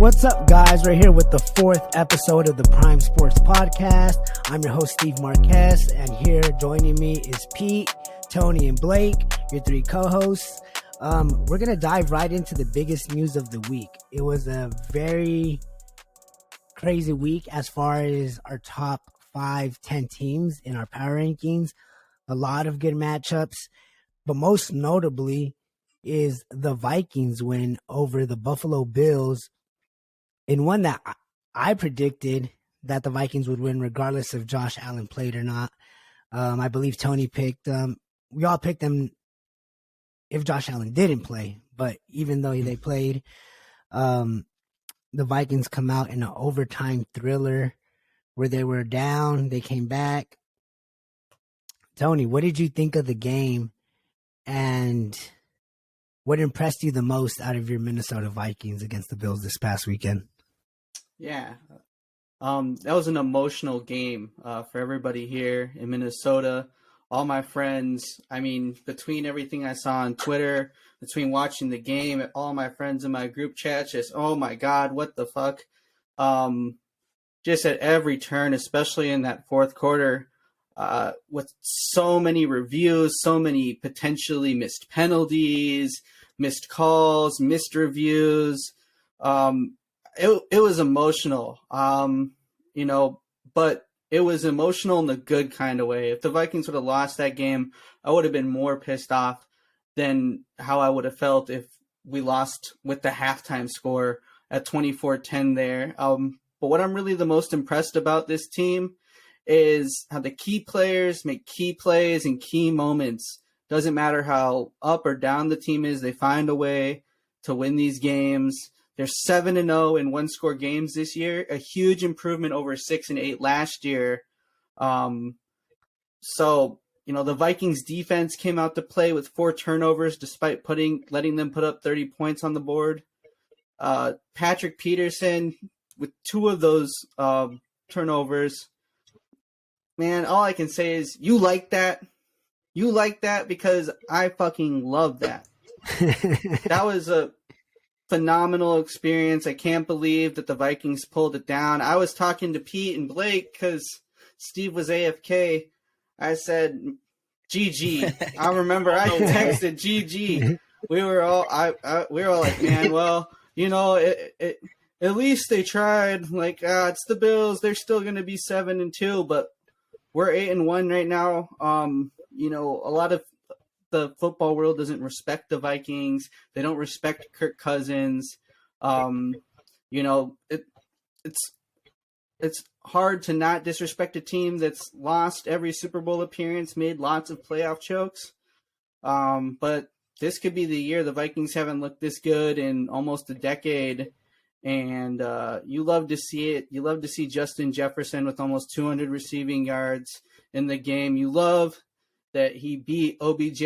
What's up, guys? We're here with the fourth episode of the Prime Sports Podcast. I'm your host, Steve Marquez, and here joining me is Pete, Tony, and Blake, your three co-hosts. We're going to dive right into the biggest news of the week. It was a very crazy week as far as our top 5-10 teams in our power rankings. A lot of good matchups, but most notably is the Vikings win over the Buffalo Bills in one that I predicted that the Vikings would win regardless if Josh Allen played or not. I believe Tony picked we all picked them if Josh Allen didn't play, but even though they played, the Vikings come out in an overtime thriller where they were down, they came back. Tony, what did you think of the game, and what impressed you the most out of your Minnesota Vikings against the Bills this past weekend? Yeah, that was an emotional game for everybody here in Minnesota. All my friends, I mean, between everything I saw on Twitter, between watching the game, all my friends in my group chat, just, oh my God, what the fuck? Just at every turn, especially in that fourth quarter, with so many reviews, so many potentially missed penalties, missed calls, missed reviews. It was emotional, but it was emotional in the good kind of way. If the Vikings would have lost that game, I would have been more pissed off than how I would have felt if we lost with the halftime score at 24-10 there. But what I'm really the most impressed about this team is how the key players make key plays in key moments. Doesn't matter how up or down the team is, they find a way to win these games. They're 7-0 in one-score games this year, a huge improvement over 6-8 last year. The Vikings defense came out to play with 4 turnovers despite letting them put up 30 points on the board. Patrick Peterson with 2 of those turnovers. Man, all I can say is you like that. You like that because I fucking love that. That was a phenomenal experience. I can't believe that the Vikings pulled it down. I was talking to Pete and Blake because Steve was AFK. I said, GG. I remember I texted GG. We were all like, man, well, at least they tried. Like, it's the Bills. They're still going to be 7-2, but we're 8-1 right now. A lot of the football world doesn't respect the Vikings. They don't respect Kirk Cousins. It's hard to not disrespect a team that's lost every Super Bowl appearance, made lots of playoff chokes. But this could be the year. The Vikings haven't looked this good in almost a decade. And you love to see it. You love to see Justin Jefferson with almost 200 receiving yards in the game. You love that he beat OBJ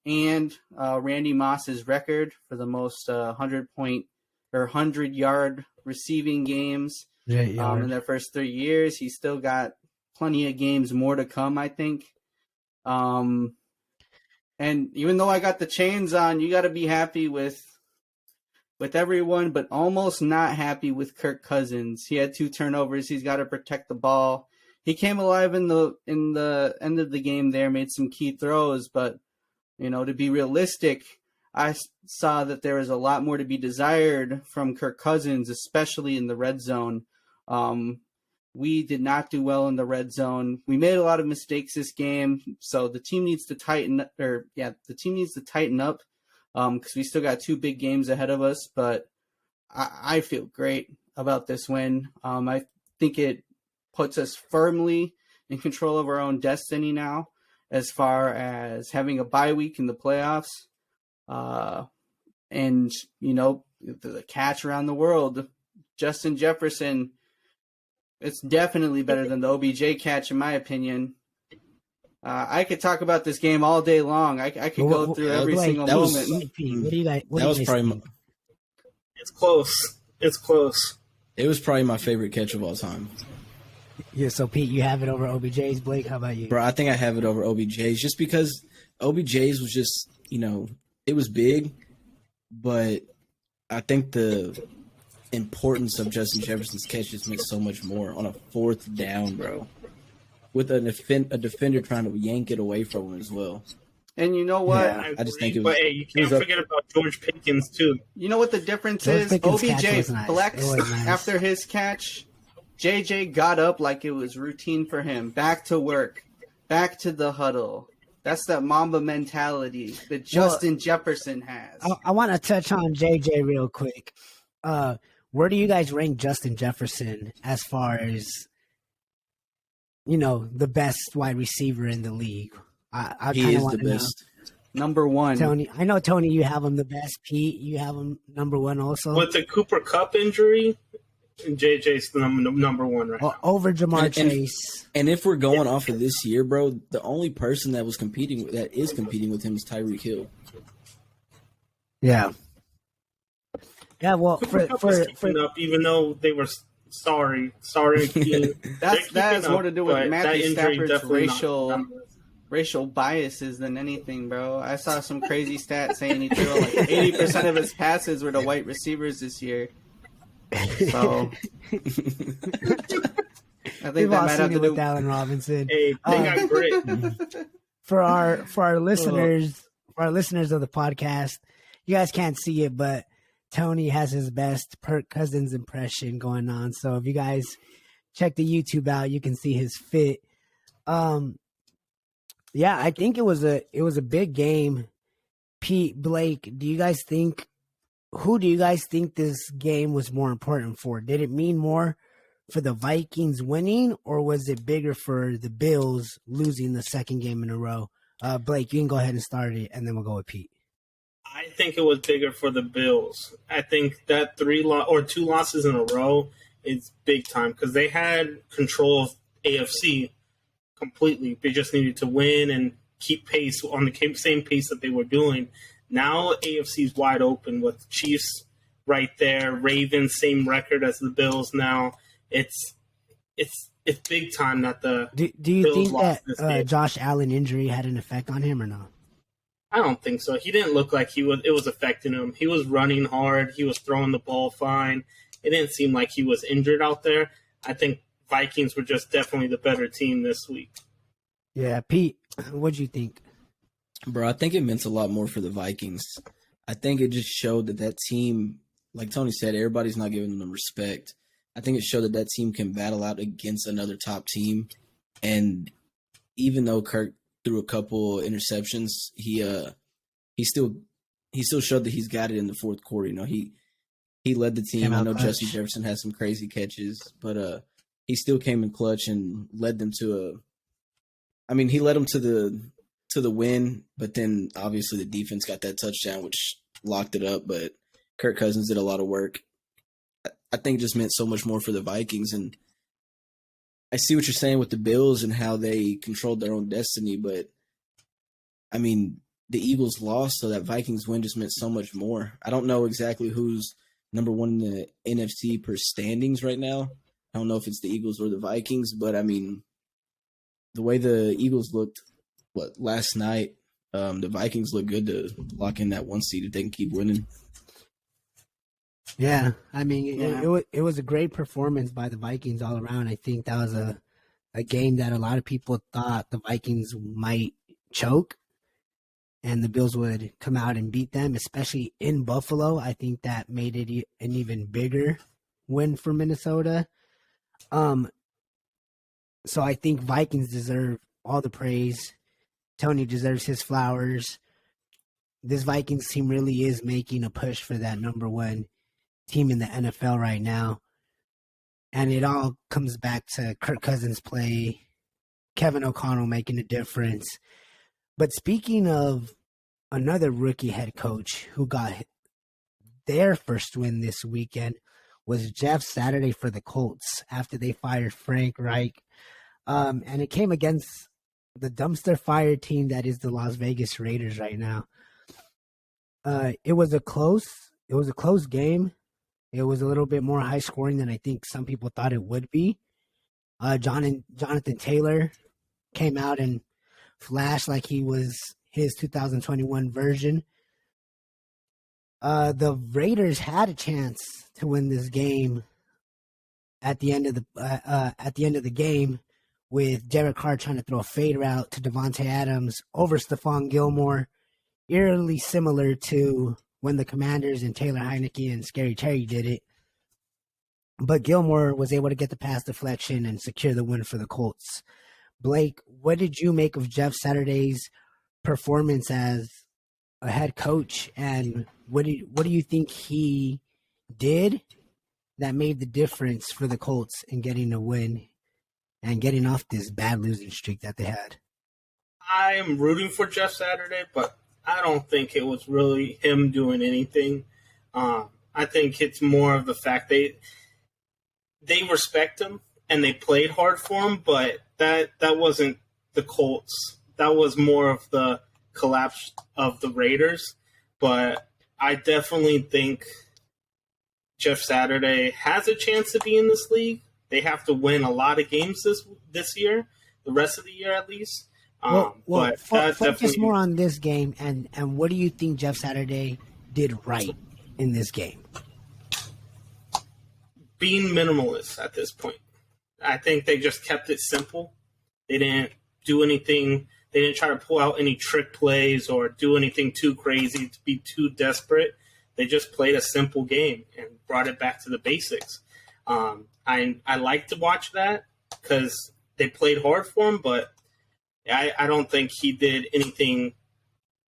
and Randy Moss's record for the most 100-yard receiving games in their first 3 years. He's still got plenty of games more to come, I think. And even though I got the chains on, you got to be happy with everyone, but almost not happy with Kirk Cousins. He had 2 turnovers. He's got to protect the ball. He came alive in the end of the game there, made some key throws, but to be realistic, I saw that there was a lot more to be desired from Kirk Cousins, especially in the red zone. We did not do well in the red zone. We made a lot of mistakes this game, so the team needs to tighten up because we still got 2 big games ahead of us, but I feel great about this win. I think it puts us firmly in control of our own destiny now as far as having a bye week in the playoffs. The catch around the world, Justin Jefferson, it's definitely better than the OBJ catch in my opinion. I could talk about this game all day long. I could go through every single moment. It's close. It's close. It was probably my favorite catch of all time. Yeah, so Pete, you have it over OBJ's. Blake, how about you? Bro, I think I have it over OBJ's just because OBJ's was just, it was big, but I think the importance of Justin Jefferson's catch just makes so much more on a 4th down, bro. With a defender trying to yank it away from him as well. And you know what? Yeah. I just think it was. But hey, you can't forget about George Pickens too. You know what the difference George is? Pickens' catch OBJ was nice. flexed It was nice. after his catch. JJ got up like it was routine for him. Back to work. Back to the huddle. That's that Mamba mentality that Justin Jefferson has. I want to touch on JJ real quick. Where do you guys rank Justin Jefferson as far as, the best wide receiver in the league? I He kind is of the want to know. best. Number one. Tony, I know, Tony, you have him the best. Pete, you have him number one also. With the Cooper Cup injury, JJ's the number one right now. Over Jamar And- Chase. And if we're going off of this year, bro, the only person that is competing with him is Tyreek Hill. Yeah. Yeah, well, Cooper Cup is keeping up, even though they were sorry team. That has more to do with Matthew Stafford's definitely racial biases than anything, bro. I saw some crazy stats saying he threw like 80% of his passes were to white receivers this year. So I think we've that all might have seen to it do. with Allen Robinson. Hey, they got grit. For our listeners, of the podcast, you guys can't see it, but Tony has his best Kirk Cousins impression going on. So if you guys check the YouTube out, you can see his fit. Yeah, I think it was a big game. Pete, Blake, who do you guys think this game was more important for? Did it mean more for the Vikings winning, or was it bigger for the Bills losing the second game in a row? Blake, you can go ahead and start it, and then we'll go with Pete. I think it was bigger for the Bills. I think that 2 losses in a row is big time because they had control of AFC completely. They just needed to win and keep pace on the same pace that they were doing. Now AFC is wide open with Chiefs right there, Ravens same record as the Bills. Now it's big time that the Do you Bills think lost this game. that Josh Allen injury had an effect on him or no? I don't think so. He didn't look like it was affecting him. He was running hard. He was throwing the ball fine. It didn't seem like he was injured out there. I think Vikings were just definitely the better team this week. Yeah, Pete, what'd you think? Bro, I think it meant a lot more for the Vikings. I think it just showed that team, like Tony said, everybody's not giving them respect. I think it showed that team can battle out against another top team. And even though Kirk threw a couple interceptions, he still showed that he's got it in the fourth quarter. He led the team. I know clutch. Justin Jefferson had some crazy catches, but he still came in clutch and led them to he led them to the win, but then obviously the defense got that touchdown which locked it up, but Kirk Cousins did a lot of work. I think it just meant so much more for the Vikings, and I see what you're saying with the Bills and how they controlled their own destiny, but the Eagles lost, so that Vikings win just meant so much more. I don't know exactly who's number one in the NFC per standings right now. I don't know if it's the Eagles or the Vikings, but the way the Eagles looked last night, the Vikings look good to lock in that 1 seed if they can keep winning. Yeah, it was a great performance by the Vikings all around. I think that was a game that a lot of people thought the Vikings might choke and the Bills would come out and beat them, especially in Buffalo. I think that made it an even bigger win for Minnesota. So I think Vikings deserve all the praise. Tony deserves his flowers. This Vikings team really is making a push for that number one team in the NFL right now. And it all comes back to Kirk Cousins' play, Kevin O'Connell making a difference. But speaking of another rookie head coach who got their first win this weekend was Jeff Saturday for the Colts after they fired Frank Reich. And it came against the dumpster fire team that is the Las Vegas Raiders right now. It was a close game. It was a little bit more high scoring than I think some people thought it would be. Jonathan Taylor came out and flashed like he was his 2021 version. The Raiders had a chance to win this game at the end of the game, with Derek Carr trying to throw a fade route to Devontae Adams over Stephon Gilmore, eerily similar to when the Commanders and Taylor Heineke and Scary Terry did it. But Gilmore was able to get the pass deflection and secure the win for the Colts. Blake, what did you make of Jeff Saturday's performance as a head coach, and what do you think he did that made the difference for the Colts in getting a win and getting off this bad losing streak that they had? I am rooting for Jeff Saturday, but I don't think it was really him doing anything. I think it's more of the fact they respect him and they played hard for him, but that wasn't the Colts. That was more of the collapse of the Raiders. But I definitely think Jeff Saturday has a chance to be in this league. They have to win a lot of games this year, the rest of the year at least. Focus more on this game, and what do you think Jeff Saturday did right in this game? Being minimalist at this point. I think they just kept it simple. They didn't do anything. They didn't try to pull out any trick plays or do anything too crazy to be too desperate. They just played a simple game and brought it back to the basics. I like to watch that because they played hard for him, but I don't think he did anything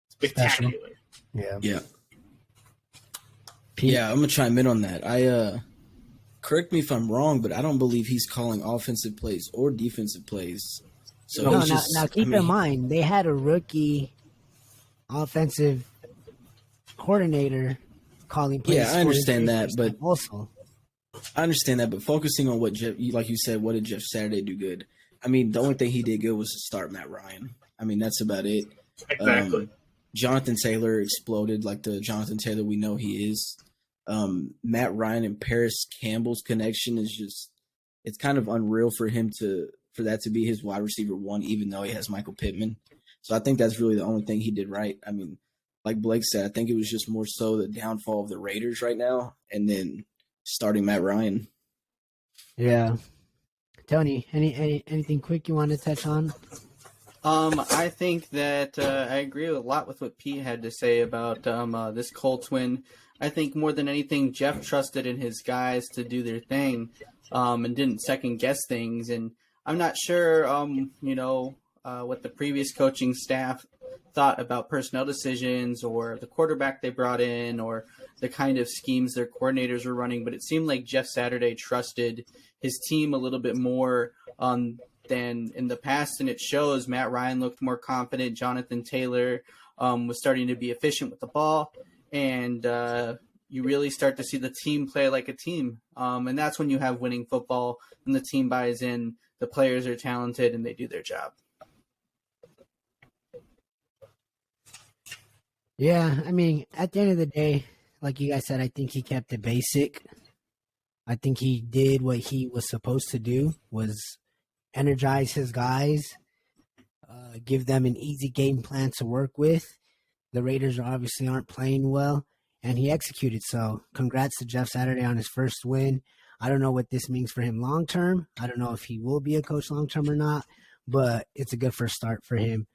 spectacular. Yeah. I'm gonna chime in on that. Correct me if I'm wrong, but I don't believe he's calling offensive plays or defensive plays. So now keep in mind they had a rookie offensive coordinator calling plays. Yeah, I understand that, but also I understand that. But focusing on what Jeff, like you said, what did Jeff Saturday do good? I mean, the only thing he did good was to start Matt Ryan. I mean, that's about it. Exactly. Jonathan Taylor exploded like the Jonathan Taylor we know he is. Matt Ryan and Paris Campbell's connection is it's kind of unreal for that to be his wide receiver one, even though he has Michael Pittman. So I think that's really the only thing he did right. I mean, like Blake said, I think it was just more so the downfall of the Raiders right now, and then starting Matt Ryan. Yeah. Tony, anything quick you want to touch on? I think that I agree a lot with what Pete had to say about this Colts win. I think more than anything, Jeff trusted in his guys to do their thing and didn't second guess things. And I'm not sure, what the previous coaching staff thought about personnel decisions or the quarterback they brought in or the kind of schemes their coordinators were running. But it seemed like Jeff Saturday trusted his team a little bit more than in the past. And it shows. Matt Ryan looked more confident. Jonathan Taylor was starting to be efficient with the ball. And you really start to see the team play like a team. And that's when you have winning football and the team buys in, the players are talented, and they do their job. Yeah, I mean, at the end of the day, like you guys said, I think he kept it basic. I think he did what he was supposed to do, was energize his guys, give them an easy game plan to work with. The Raiders obviously aren't playing well, and he executed. So congrats to Jeff Saturday on his first win. I don't know what this means for him long term. I don't know if he will be a coach long term or not, but it's a good first start for him.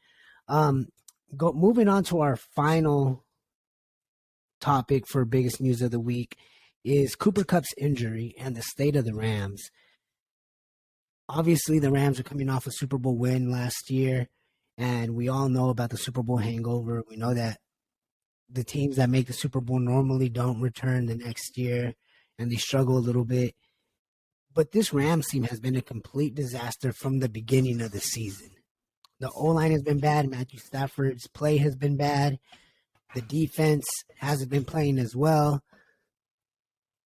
Moving on to our final topic for biggest news of the week is Cooper Kupp's injury and the state of the Rams. Obviously, the Rams are coming off a Super Bowl win last year, and we all know about the Super Bowl hangover. We know that the teams that make the Super Bowl normally don't return the next year, and they struggle a little bit. But this Rams team has been a complete disaster from the beginning of the season. The O-line has been bad. Matthew Stafford's play has been bad. The defense hasn't been playing as well.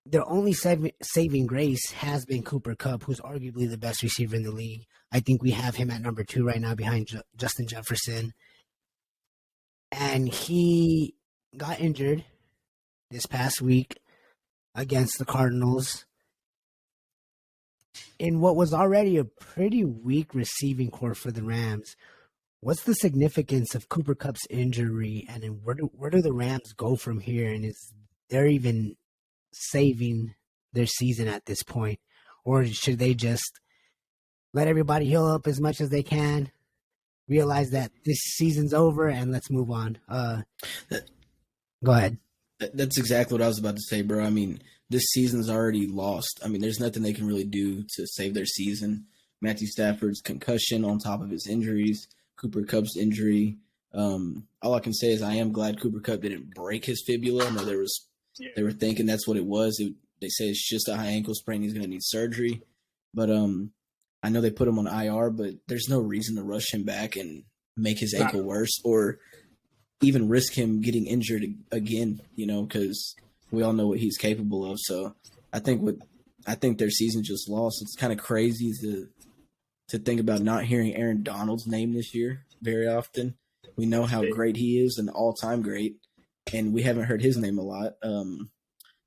Their only saving grace has been Cooper Kupp, who's arguably the best receiver in the league. I think we have him at number 2 right now behind Justin Jefferson. And he got injured this past week against the Cardinals in what was already a pretty weak receiving core for the Rams. What's the significance of Cooper Kupp's injury, and where do the Rams go from here? And is there even saving their season at this point? Or should they just let everybody heal up as much as they can, realize that this season's over, and let's move on? Go ahead. That's exactly what I was about to say, bro. I mean, this season's already lost. I mean, there's nothing they can really do to save their season. Matthew Stafford's concussion on top of his injuries, Cooper Kupp's injury. All I can say is I am glad Cooper Kupp didn't break his fibula. I know they were thinking that's what it was. They say it's just a high ankle sprain. He's going to need surgery. But I know they put him on IR, but there's no reason to rush him back and make his ankle worse or even risk him getting injured again, because we all know what he's capable of. So I think their season just lost. It's kind of crazy to think about not hearing Aaron Donald's name this year very often. We know how great he is, an all-time great, and we haven't heard his name a lot.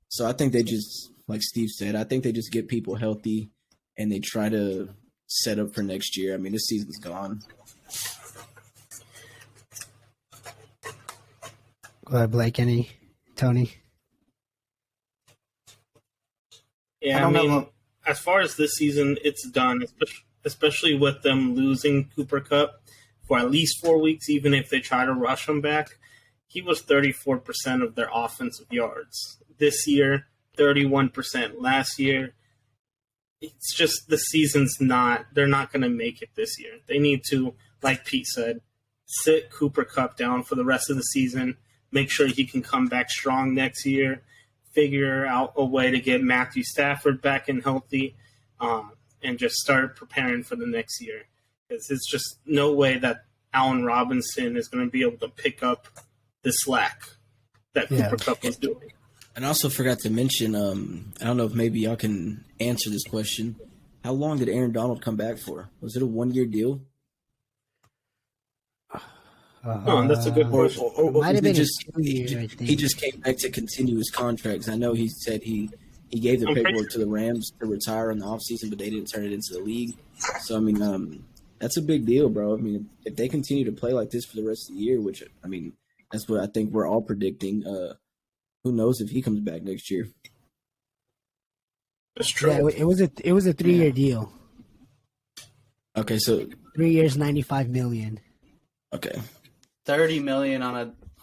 So I think they just, like Steve said, I think they just get people healthy and they try to set up for next year. I mean, this season's gone. Go ahead, Blake. Tony? Yeah, I mean, as far as this season, it's done, especially with them losing Cooper Kupp for at least 4 weeks, even if they try to rush him back. He was 34% of their offensive yards. This year, 31%. Last year, it's just the season's they're not going to make it this year. They need to, like Pete said, sit Cooper Kupp down for the rest of the season, make sure he can come back strong next year, figure out a way to get Matthew Stafford back and healthy, and just start preparing for the next year. Because it's just no way that Allen Robinson is going to be able to pick up the slack that Cooper Kupp was doing. And I also forgot to mention, I don't know if maybe y'all can answer this question. How long did Aaron Donald come back for? Was it a 1-year deal? That's a good question. Might have been he just came back to continue his contracts. I know he said he gave the paperwork to the Rams to retire in the offseason, but they didn't turn it into the league. So, I mean, that's a big deal, bro. I mean, if they continue to play like this for the rest of the year, which, I mean, that's what I think we're all predicting, who knows if he comes back next year. That's true. Yeah, it was a 3-year deal. Okay, so 3 years, $95 million. Okay. $30 million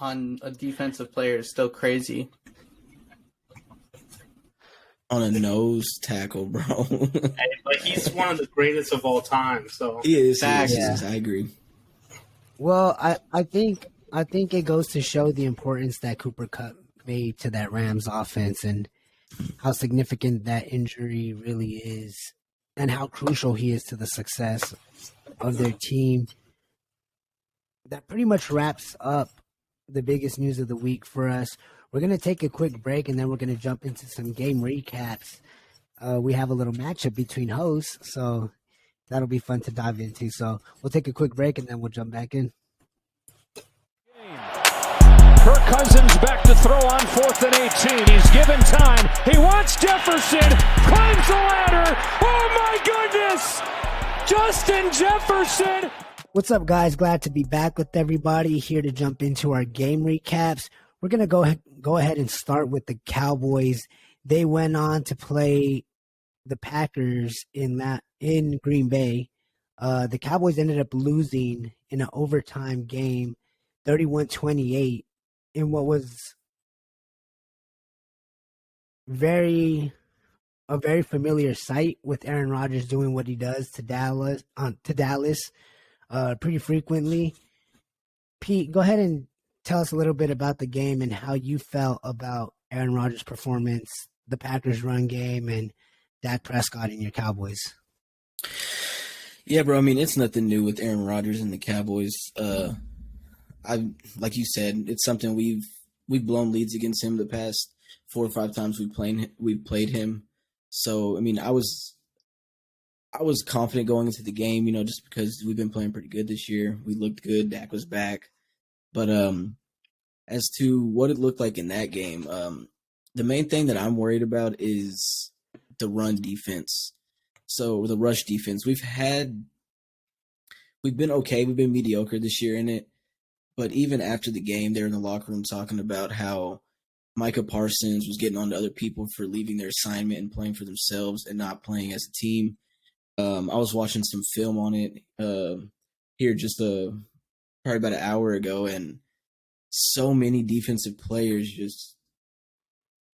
on a defensive player is still crazy. On a nose tackle, bro. But he's one of the greatest of all time. So He is. I agree. Well, I think it goes to show the importance that Cooper Kupp made to that Rams offense and how significant that injury really is and how crucial he is to the success of their team. That pretty much wraps up the biggest news of the week for us. We're going to take a quick break, and then we're going to jump into some game recaps. We have a little matchup between hosts, so that'll be fun to dive into. So we'll take a quick break, and then we'll jump back in. Kirk Cousins back to throw on 4th and 18. He's given time. He wants Jefferson. Climbs the ladder. Oh, my goodness! Justin Jefferson. What's up, guys? Glad to be back with everybody here to jump into our game recaps. We're going to go ahead and start with the Cowboys. They went on to play the Packers in Green Bay. The Cowboys ended up losing in an overtime game, 31-28, in what was a very familiar sight with Aaron Rodgers doing what he does to Dallas pretty frequently. Pete, go ahead and tell us a little bit about the game and how you felt about Aaron Rodgers' performance, the Packers' run game, and Dak Prescott and your Cowboys. Yeah, bro. I mean, it's nothing new with Aaron Rodgers and the Cowboys. Like you said, it's something we've blown leads against him the past 4 or 5 times we've played him. So, I mean, I was confident going into the game, just because we've been playing pretty good this year. We looked good. Dak was back. But as to what it looked like in that game, the main thing that I'm worried about is the run defense. So the rush defense. We've been okay. We've been mediocre this year in it. But even after the game, they're in the locker room talking about how Micah Parsons was getting on to other people for leaving their assignment and playing for themselves and not playing as a team. I was watching some film on it here just probably about an hour ago, and so many defensive players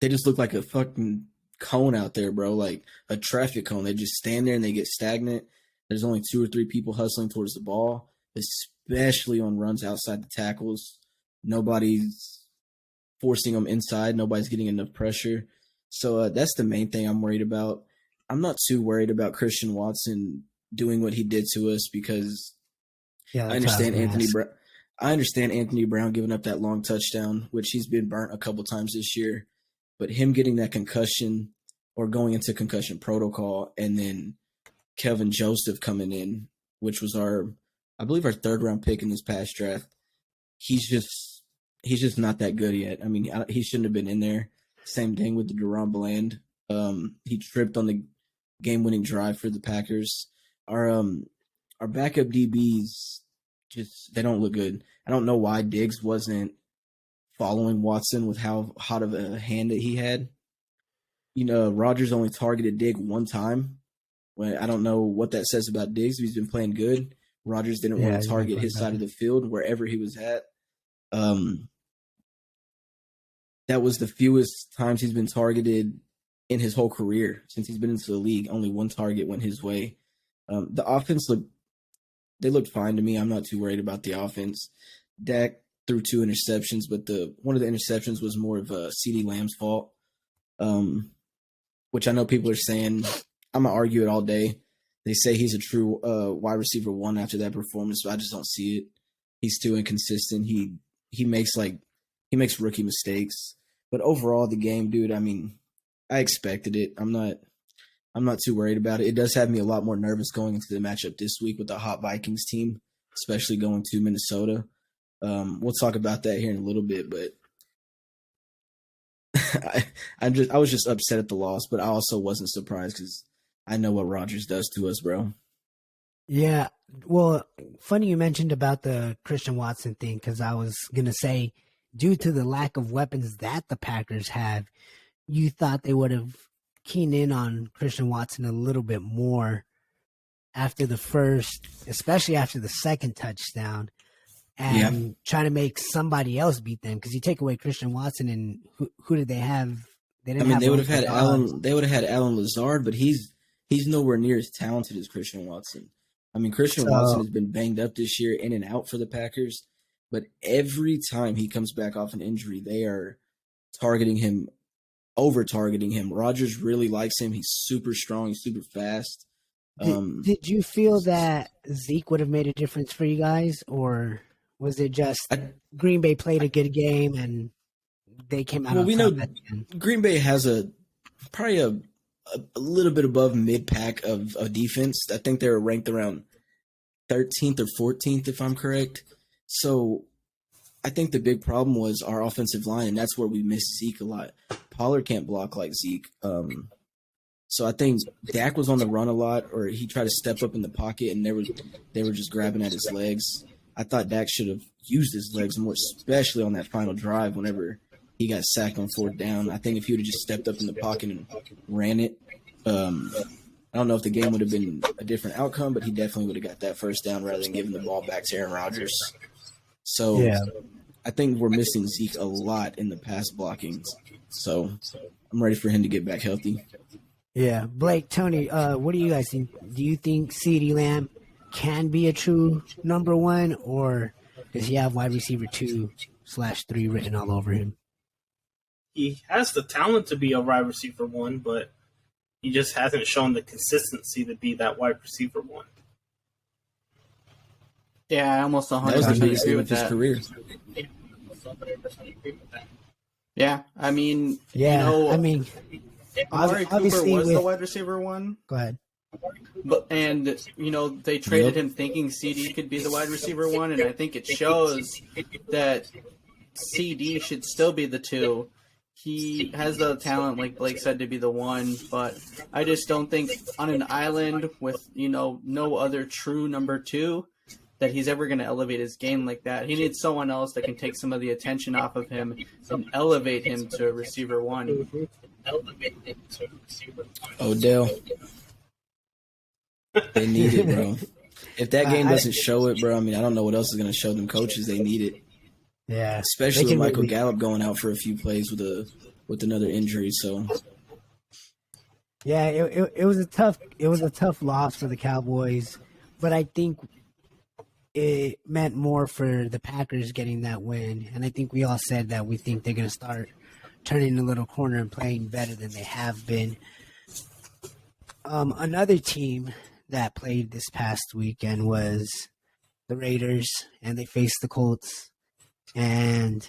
they just look like a fucking cone out there, bro, like a traffic cone. They just stand there and they get stagnant. There's only 2 or 3 people hustling towards the ball, especially on runs outside the tackles. Nobody's forcing them inside. Nobody's getting enough pressure. So that's the main thing I'm worried about. I'm not too worried about Christian Watson doing what he did to us because I understand Anthony Brown giving up that long touchdown, which he's been burnt a couple times this year. But him getting that concussion or going into concussion protocol, and then Kelvin Joseph coming in, which was I believe our 3rd round pick in this past draft. He's just not that good yet. I mean, he shouldn't have been in there. Same thing with the Deron Bland. He tripped on the game-winning drive for the Packers. Our backup DBs they don't look good. I don't know why Diggs wasn't following Watson with how hot of a hand that he had. Rodgers only targeted Diggs one time. I don't know what that says about Diggs. He's been playing good. Rodgers didn't want to target his side of the field wherever he was at. That was the fewest times he's been targeted in his whole career since he's been into the league. Only one target went his way. The offense looked fine to me. I'm not too worried about the offense. Dak threw 2 interceptions, but one of the interceptions was more of CeeDee Lamb's fault, which I know people are saying. I'm going to argue it all day. They say he's a true wide receiver 1 after that performance, but I just don't see it. He's too inconsistent. He makes rookie mistakes. But overall, the game, dude, I mean, I expected it. I'm not too worried about it. It does have me a lot more nervous going into the matchup this week with the hot Vikings team, especially going to Minnesota. We'll talk about that here in a little bit, but I was just upset at the loss, but I also wasn't surprised because I know what Rodgers does to us, bro. Yeah. Well, funny you mentioned about the Christian Watson thing, because I was going to say, due to the lack of weapons that the Packers have, you thought they would have keyed in on Christian Watson a little bit more after the first, especially after the second touchdown, and try to make somebody else beat them. Because you take away Christian Watson, and who did they have? They would have had Alan. They would have had Alan Lazard, but he's nowhere near as talented as Christian Watson. I mean, Christian Watson has been banged up this year, in and out for the Packers. But every time he comes back off an injury, they are targeting him, over-targeting him. Rodgers really likes him. He's super strong. He's super fast. Did you feel that Zeke would have made a difference for you guys, or was it just Green Bay played a good game and they came out? Well, we know Green Bay has probably a little bit above mid-pack of defense. I think they were ranked around 13th or 14th, if I'm correct. So I think the big problem was our offensive line, and that's where we missed Zeke a lot. Pollard can't block like Zeke. So I think Dak was on the run a lot, or he tried to step up in the pocket, and they were just grabbing at his legs. I thought Dak should have used his legs more, especially on that final drive whenever he got sacked on 4th down. I think if he would have just stepped up in the pocket and ran it, I don't know if the game would have been a different outcome, but he definitely would have got that 1st down rather than giving the ball back to Aaron Rodgers. So I think we're missing Zeke a lot in the pass blocking. So I'm ready for him to get back healthy. Yeah. Blake, Tony, what do you guys think? Do you think CeeDee Lamb can be a true number 1, or does he have wide receiver 2/3 written all over him? He has the talent to be a wide receiver 1, but he just hasn't shown the consistency to be that wide receiver 1. Yeah, I almost 100% That was the biggest agree thing with with his that. career. Yeah, I mean, Amari Cooper obviously was the wide receiver 1. Go ahead. But they traded him thinking CD could be the wide receiver 1, and I think it shows that CD should still be the 2. He has the talent, like Blake said, to be the 1, but I just don't think on an island with no other true number 2 that he's ever going to elevate his game like that. He needs someone else that can take some of the attention off of him and elevate him to receiver one. Odell. They need it, bro. If that game doesn't show it, bro, I mean, I don't know what else is going to show them coaches. They need it. Yeah. Especially with Michael Gallup going out for a few plays with another injury. So yeah, it was a tough loss for the Cowboys, but I think it meant more for the Packers getting that win. And I think we all said that we think they're going to start turning a little corner and playing better than they have been. Another team that played this past weekend was the Raiders, and they faced the Colts, and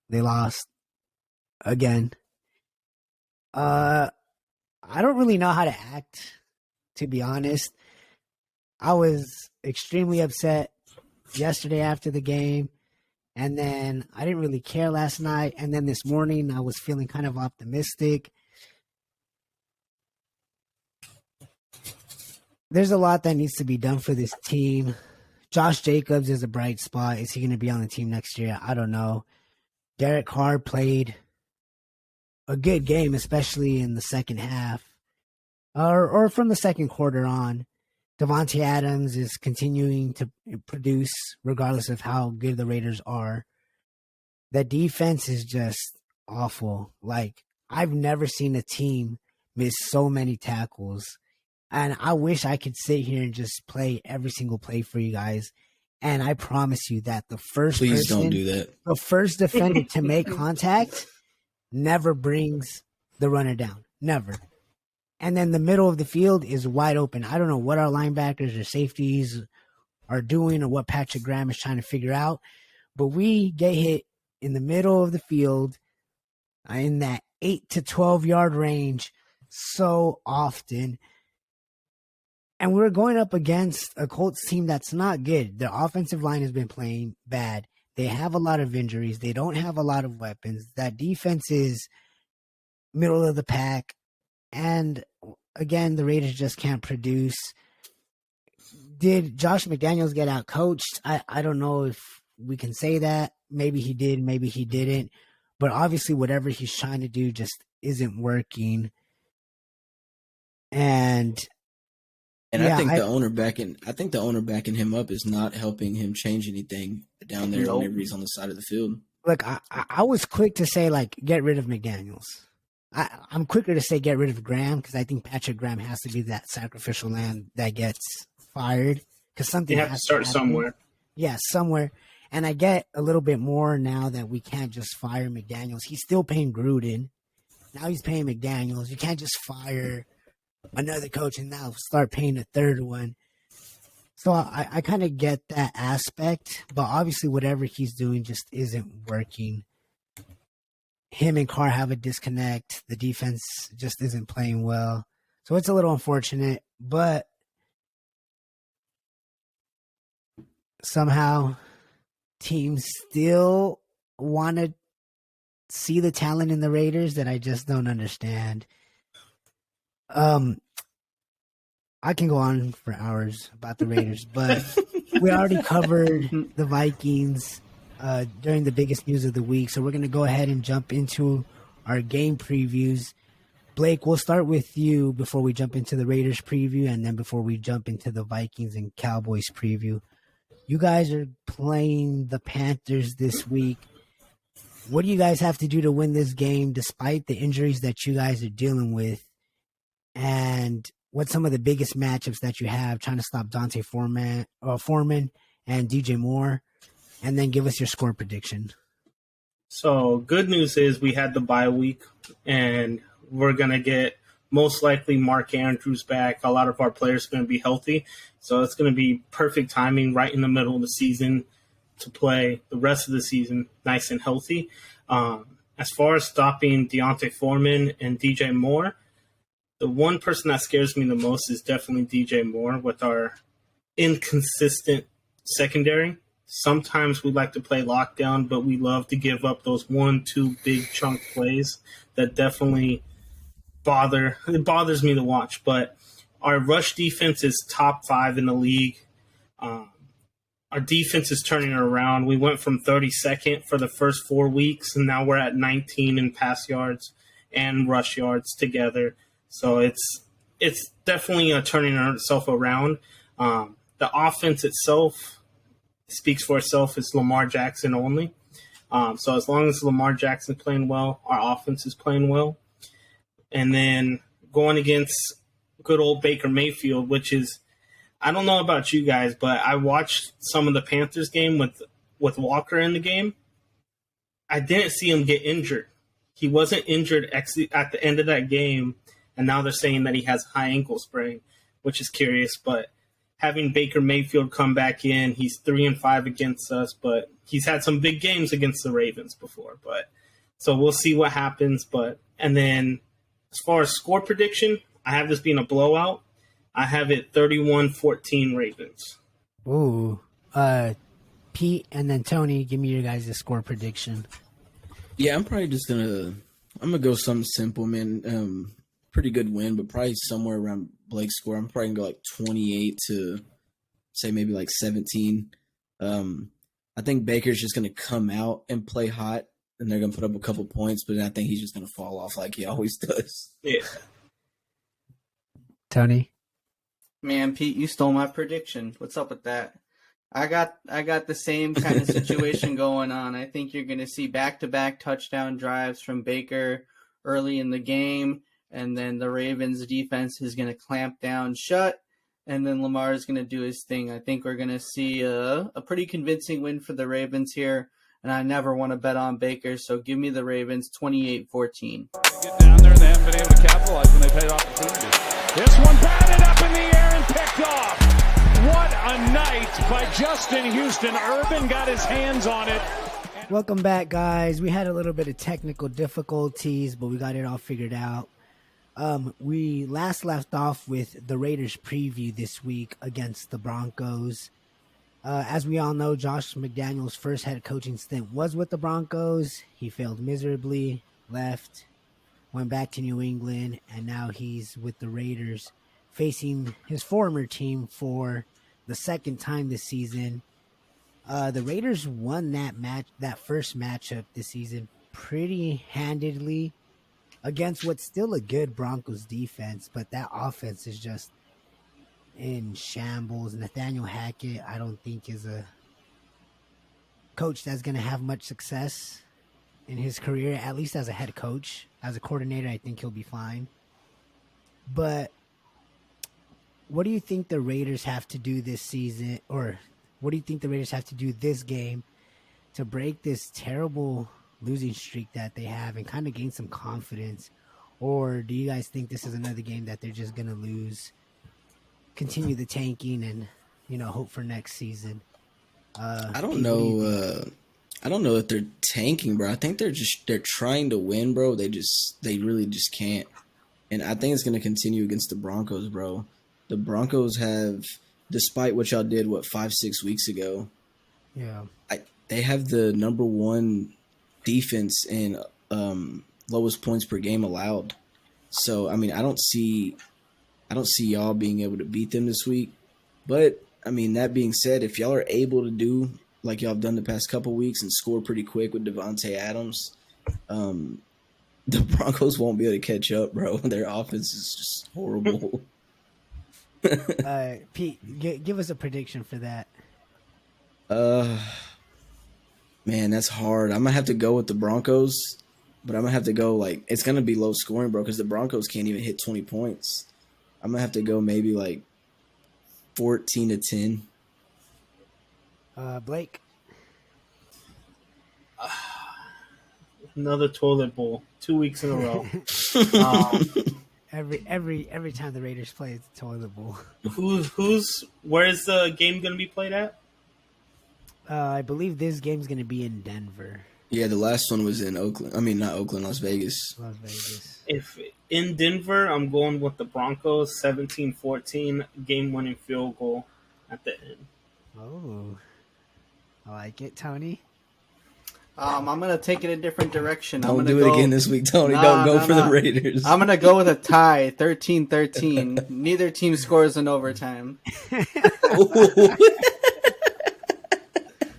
they lost again. I don't really know how to act, to be honest. I was extremely upset yesterday after the game, and then I didn't really care last night, and then this morning I was feeling kind of optimistic. There's a lot that needs to be done for this team. Josh Jacobs is a bright spot. Is he going to be on the team next year? I don't know. Derek Carr played a good game, especially in the second half, or from the second quarter on. Devontae Adams is continuing to produce regardless of how good the Raiders are. The defense is just awful. Like, I've never seen a team miss so many tackles. And I wish I could sit here and just play every single play for you guys. And I promise you that the first don't do that. The first defender to make contact never brings the runner down. Never. And then the middle of the field is wide open. I don't know what our linebackers or safeties are doing or what Patrick Graham is trying to figure out. But we get hit in the middle of the field in that 8 to 12 yard range so often. And we're going up against a Colts team that's not good. Their offensive line has been playing bad. They have a lot of injuries. They don't have a lot of weapons. That defense is middle of the pack. And again, the Raiders just can't produce. Did Josh McDaniels get out coached? I don't know if we can say that. Maybe he did, maybe he didn't. But obviously whatever he's trying to do just isn't working. And I think the owner backing him up is not helping him change anything down there whenever he's on the side of the field. Look, I was quick to say, like, get rid of McDaniels. I'm quicker to say get rid of Graham because I think Patrick Graham has to be that sacrificial lamb that gets fired because something has to start somewhere. Yeah, somewhere. And I get a little bit more now that we can't just fire McDaniels. He's still paying Gruden. Now he's paying McDaniels. You can't just fire another coach and now start paying a third one. So I kind of get that aspect, but obviously whatever he's doing just isn't working. Him and Carr have a disconnect. The defense just isn't playing well. So it's a little unfortunate, but somehow teams still want to see the talent in the Raiders that I just don't understand. I can go on for hours about the Raiders, but we already covered the Vikings during the biggest news of the week, so we're going to go ahead and jump into our game previews. Blake, we'll start with you before we jump into the Raiders preview and then before we jump into the Vikings and Cowboys preview. You guys are playing the Panthers this week. What do you guys have to do to win this game despite the injuries that you guys are dealing with? And what's some of the biggest matchups that you have trying to stop Dante Foreman and DJ Moore? And then give us your score prediction. So good news is we had the bye week, and we're going to get most likely Mark Andrews back. A lot of our players are going to be healthy. So it's going to be perfect timing right in the middle of the season to play the rest of the season nice and healthy. As far as stopping Deontay Foreman and DJ Moore, the one person that scares me the most is definitely DJ Moore with our inconsistent secondary. Sometimes we like to play lockdown, but we love to give up those 1-2 big chunk plays that definitely bothers me to watch. But our rush defense is top 5 in the league. our defense is turning it around. We went from 32nd for the first 4 weeks, and now we're at 19 in pass yards and rush yards together. So it's definitely turning itself around. The offense itself speaks for itself. It's Lamar Jackson only. So as long as Lamar Jackson's playing well, our offense is playing well. And then going against good old Baker Mayfield, which is, I don't know about you guys, but I watched some of the Panthers game with Walker in the game. I didn't see him get injured. He wasn't injured at the end of that game, and now they're saying that he has a high ankle sprain, which is curious. But having Baker Mayfield come back in, he's 3-5 against us, but he's had some big games against the Ravens before. But so we'll see what happens. And then as far as score prediction, I have this being a blowout. I have it 31-14 Ravens. Ooh. Pete and then Tony, give me your guys' score prediction. Yeah, I'm probably just gonna go something simple, man. Pretty good win, but probably somewhere around Blake's score. I'm probably gonna go like 28 to say maybe like 17. I think Baker's just gonna come out and play hot, and they're gonna put up a couple points, but I think he's just gonna fall off like he always does. Yeah. Tony? Man, Pete, you stole my prediction. What's up with that? I got the same kind of situation going on. I think you're going to see back-to-back touchdown drives from Baker early in the game, and then the Ravens defense is going to clamp down shut, and then Lamar is going to do his thing. I think we're going to see a pretty convincing win for the Ravens here, and I never want to bet on Baker, so give me the Ravens 28-14. Get down there, they haven't been able to capitalize when they've had opportunities. This one batted up in the air and picked off. What a night by Justin Houston. Urban got his hands on it. Welcome back, guys. We had a little bit of technical difficulties, but we got it all figured out. We last left off with the Raiders preview this week against the Broncos. As we all know, Josh McDaniels' first head coaching stint was with the Broncos. He failed miserably, left, went back to New England, and now he's with the Raiders, facing his former team for the second time this season. The Raiders won that first matchup this season pretty handedly against what's still a good Broncos defense, but that offense is just in shambles. Nathaniel Hackett, I don't think, is a coach that's going to have much success in his career, at least as a head coach. As a coordinator, I think he'll be fine. But what do you think the Raiders have to do this season, or what do you think the Raiders have to do this game to break this terrible losing streak that they have and kind of gain some confidence? Or do you guys think this is another game that they're just going to lose, continue the tanking, and, hope for next season? I don't know. I don't know if they're tanking, bro. I think they're trying to win, bro. They really just can't. And I think it's going to continue against the Broncos, bro. The Broncos have, despite what y'all did, 5-6 weeks ago, yeah, they have the number one defense in lowest points per game allowed. So I mean, I don't see y'all being able to beat them this week. But I mean, that being said, if y'all are able to do like y'all have done the past couple weeks and score pretty quick with Devontae Adams, the Broncos won't be able to catch up, bro. Their offense is just horrible. Pete, give us a prediction for that. Man, that's hard. I'm gonna have to go with the Broncos, but I'm gonna have to go it's gonna be low scoring, bro, because the Broncos can't even hit 20 points. I'm gonna have to go maybe 14-10. Blake. Another toilet bowl, 2 weeks in a row. Every time the Raiders play, it's a toilet bowl. Where's the game going to be played at? I believe this game's going to be in Denver. Yeah, the last one was in Oakland. I mean, not Oakland, Las Vegas. Las Vegas. If in Denver, I'm going with the Broncos, 17-14, game-winning field goal at the end. Oh, I like it, Tony. I'm going to take it a different direction. Don't do it again this week, Tony. Don't go for the Raiders. I'm going to go with a tie, 13-13. Neither team scores in overtime.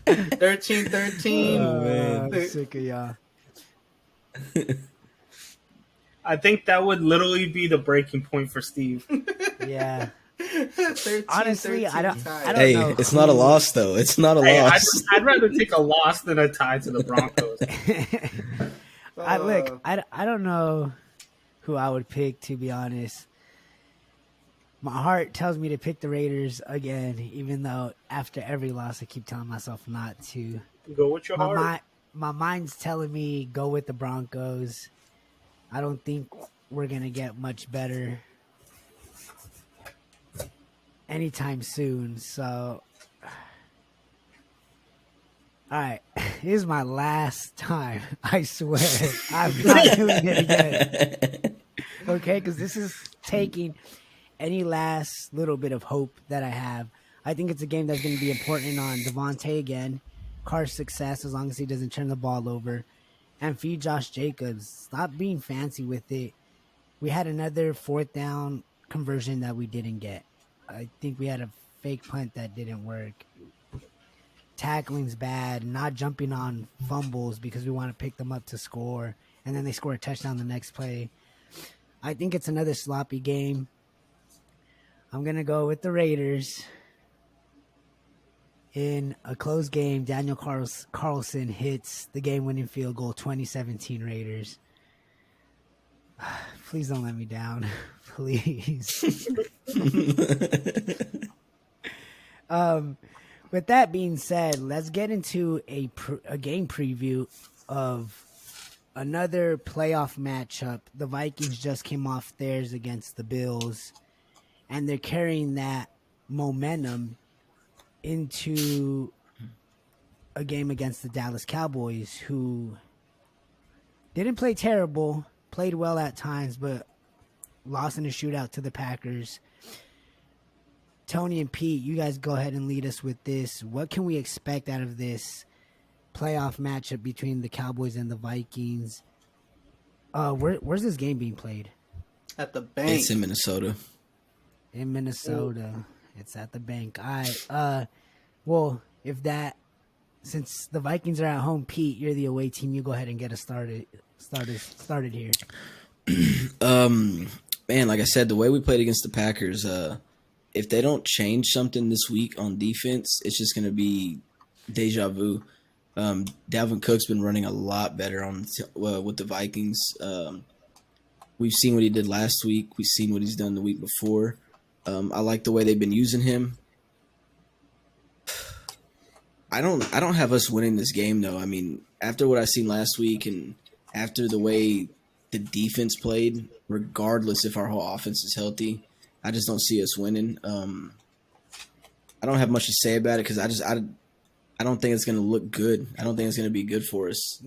13-13. I'm sick of y'all. I think that would literally be the breaking point for Steve. Yeah. 13, Honestly, I don't Hey, know. it's not a loss though. It's not a Hey, loss. I'd rather take a loss than a tie to the Broncos. I don't know who I would pick, to be honest. My heart tells me to pick the Raiders again, even though after every loss I keep telling myself not to. Go with your heart. My mind's telling me go with the Broncos. I don't think we're gonna get much better anytime soon. So, all right, this is my last time. I swear, I'm not doing it again. Okay, because this is taking any last little bit of hope that I have. I think it's a game that's going to be important on Devontae again. Carr's success as long as he doesn't turn the ball over. And feed Josh Jacobs. Stop being fancy with it. We had another 4th down conversion that we didn't get. I think we had a fake punt that didn't work. Tackling's bad. Not jumping on fumbles because we want to pick them up to score. And then they score a touchdown the next play. I think it's another sloppy game. I'm going to go with the Raiders. In a close game, Daniel Carlson hits the game-winning field goal, 2017 Raiders. Please don't let me down. Please. With that being said, let's get into a game preview of another playoff matchup. The Vikings just came off theirs against the Bills, and they're carrying that momentum into a game against the Dallas Cowboys, who didn't play terrible, played well at times, but lost in a shootout to the Packers. Tony and Pete, you guys go ahead and lead us with this. What can we expect out of this playoff matchup between the Cowboys and the Vikings? Where's this game being played? At the bank. It's in Minnesota. In Minnesota. It's at the bank. All right. Well, since the Vikings are at home, Pete, you're the away team. You go ahead and get us started here. Man, like I said, the way we played against the Packers, if they don't change something this week on defense, it's just going to be deja vu. Dalvin Cook's been running a lot better with the Vikings. We've seen what he did last week. We've seen what he's done the week before. I like the way they've been using him. I don't have us winning this game though. I mean, after what I seen last week and after the way the defense played, regardless if our whole offense is healthy, I just don't see us winning. I don't have much to say about it because I don't think it's going to look good. I don't think it's going to be good for us.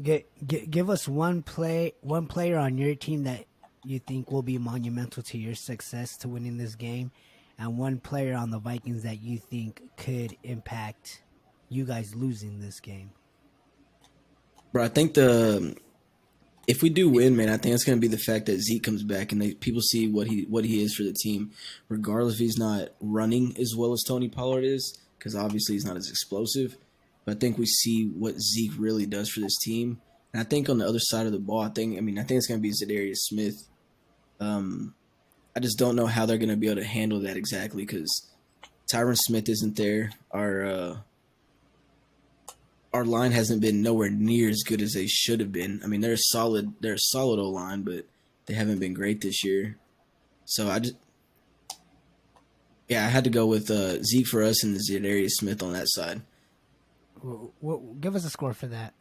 Give us one player on your team that you think will be monumental to your success to winning this game, and one player on the Vikings that you think could impact you guys losing this game. Bro, I think if we do win, man, I think it's going to be the fact that Zeke comes back and people see what he is for the team, regardless if he's not running as well as Tony Pollard is, because obviously he's not as explosive. But I think we see what Zeke really does for this team. And I think on the other side of the ball, I think it's going to be Zadarius Smith. I just don't know how they're going to be able to handle that exactly because Tyron Smith isn't there. Our line hasn't been nowhere near as good as they should have been. I mean, they're a solid O-line, but they haven't been great this year. So I had to go with Zeke for us and Zadarius Smith on that side. Well, give us a score for that.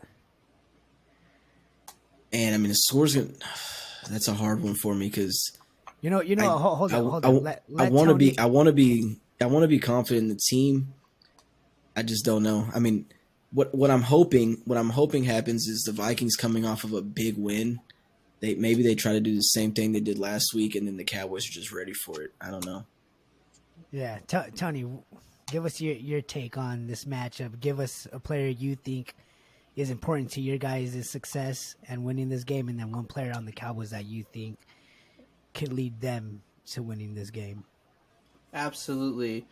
And I mean, the score's that's a hard one for me because hold on. I want to be confident in the team. I just don't know. I mean, what I'm hoping happens is the Vikings coming off of a big win. Maybe they try to do the same thing they did last week, and then the Cowboys are just ready for it. I don't know. Yeah, Tony, give us your take on this matchup. Give us a player you think is important to your guys' success and winning this game, and then one player on the Cowboys that you think could lead them to winning this game. Absolutely.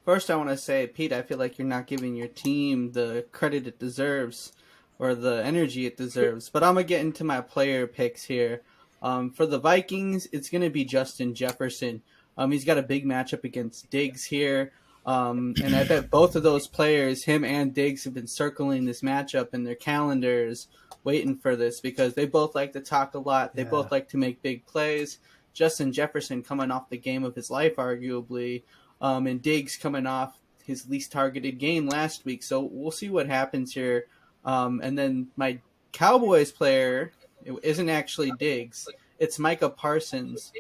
First, I want to say, Pete, I feel like you're not giving your team the credit it deserves or the energy it deserves. But I'm going to get into my player picks here. For the Vikings, it's going to be Justin Jefferson. He's got a big matchup against Diggs here. And I bet both of those players, him and Diggs, have been circling this matchup in their calendars, waiting for this because they both like to talk a lot. They both like to make big plays. Justin Jefferson coming off the game of his life, arguably, and Diggs coming off his least targeted game last week. So we'll see what happens here. And then my Cowboys player, it isn't actually Diggs. It's Micah Parsons.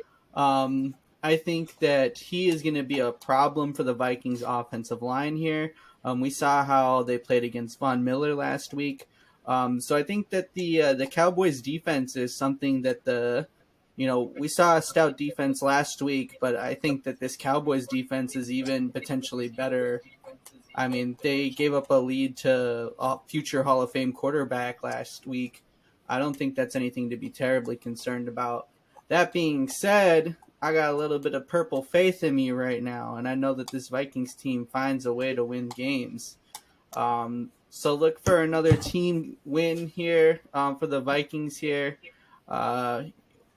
I think that he is going to be a problem for the Vikings offensive line here. We saw how they played against Von Miller last week. So I think that the Cowboys defense is something that we saw a stout defense last week, but I think that this Cowboys defense is even potentially better. I mean, they gave up a lead to a future Hall of Fame quarterback last week. I don't think that's anything to be terribly concerned about. That being said, I got a little bit of purple faith in me right now, and I know that this Vikings team finds a way to win games. So look for another team win here for the Vikings here.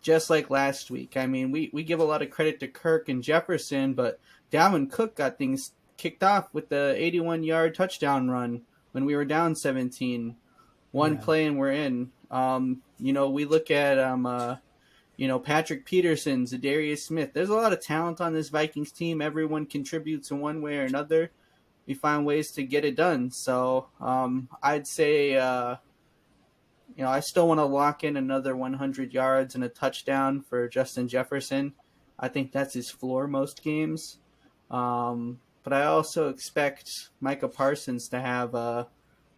Just like last week. I mean, we give a lot of credit to Kirk and Jefferson, but Dalvin Cook got things kicked off with the 81-yard touchdown run when we were down 17. One play and we're in. We look at, Patrick Peterson, Zadarius Smith. There's a lot of talent on this Vikings team. Everyone contributes in one way or another. We find ways to get it done. So I'd say I still want to lock in another 100 yards and a touchdown for Justin Jefferson. I think that's his floor most games. But I also expect Micah Parsons to have a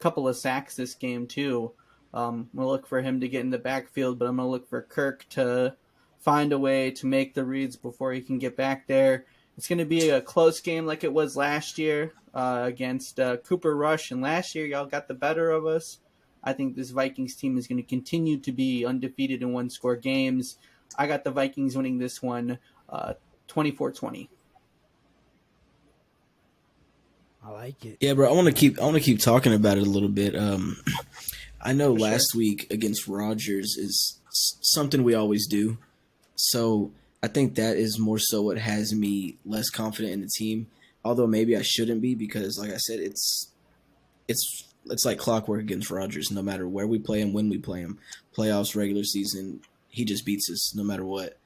couple of sacks this game too. I'm going to look for him to get in the backfield, but I'm going to look for Kirk to find a way to make the reads before he can get back there. It's going to be a close game like it was last year against Cooper Rush, and last year y'all got the better of us. I think this Vikings team is going to continue to be undefeated in one-score games. I got the Vikings winning this one 24-20. I like it. Yeah, bro. I want to keep talking about it a little bit. I know last week against Rodgers is something we always do. So I think that is more so what has me less confident in the team. Although maybe I shouldn't be because, like I said, it's like clockwork against Rodgers. No matter where we play him, when we play him, playoffs, regular season, he just beats us no matter what.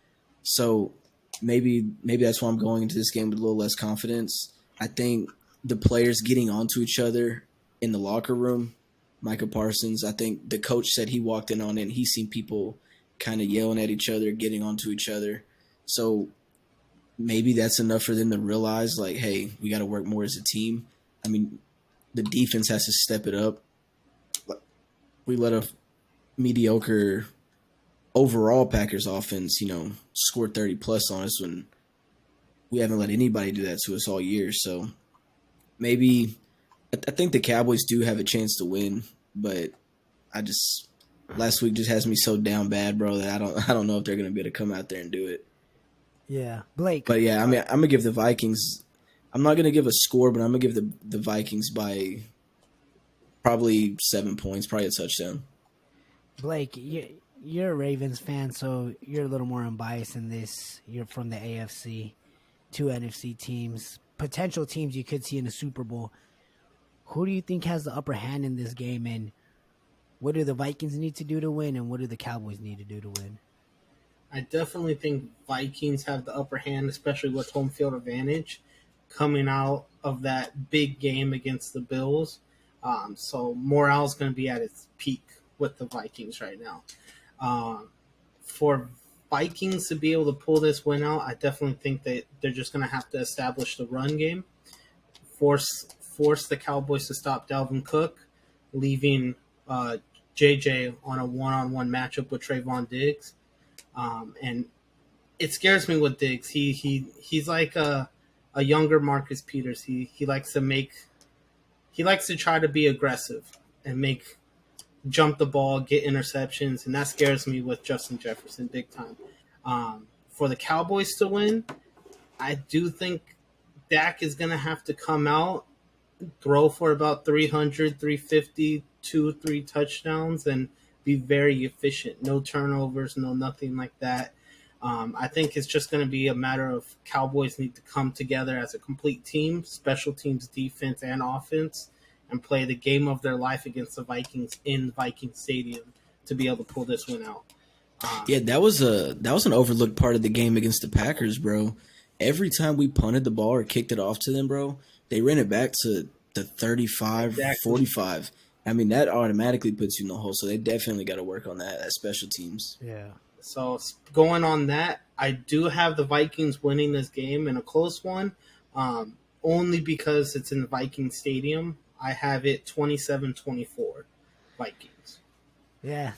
So maybe that's why I'm going into this game with a little less confidence. I think the players getting onto each other in the locker room, Micah Parsons, I think the coach said he walked in on it and he's seen people kind of yelling at each other, getting onto each other. So maybe that's enough for them to realize, like, hey, we got to work more as a team. I mean, the defense has to step it up. We let a mediocre overall Packers offense, score 30-plus on us when we haven't let anybody do that to us all year. So maybe I think the Cowboys do have a chance to win, but last week just has me so down bad, bro, that I don't know if they're going to be able to come out there and do it. Yeah, Blake. But yeah, I mean, I'm going to give the Vikings – I'm not going to give a score, but I'm going to give the Vikings by probably 7 points, probably a touchdown. Blake, you're a Ravens fan, so you're a little more unbiased in this. You're from the AFC, 2 NFC teams, potential teams you could see in the Super Bowl. Who do you think has the upper hand in this game, and what do the Vikings need to do to win, and what do the Cowboys need to do to win? I definitely think Vikings have the upper hand, especially with home field advantage coming out of that big game against the Bills. So morale is going to be at its peak with the Vikings right now. For Vikings to be able to pull this win out, I definitely think that they're just going to have to establish the run game, force the Cowboys to stop Dalvin Cook, leaving JJ on a one-on-one matchup with Trayvon Diggs. And it scares me with Diggs. He's like a younger Marcus Peters. He likes to try to be aggressive and jump the ball, get interceptions, and that scares me with Justin Jefferson big time. For the Cowboys to win, I do think Dak is going to have to come out, throw for about 300, 350, 2-3 touchdowns, and be very efficient. No turnovers, no nothing like that. I think it's just going to be a matter of Cowboys need to come together as a complete team, special teams, defense, and offense, and play the game of their life against the Vikings in Viking Stadium to be able to pull this one out. Yeah, that was an overlooked part of the game against the Packers, bro. Every time we punted the ball or kicked it off to them, bro, they ran it back to the 35, Exactly. 45. I mean, that automatically puts you in the hole, so they definitely got to work on that as special teams. Yeah. So going on that, I do have the Vikings winning this game in a close one, only because it's in the Viking Stadium. I have it 27-24 Vikings. Yeah.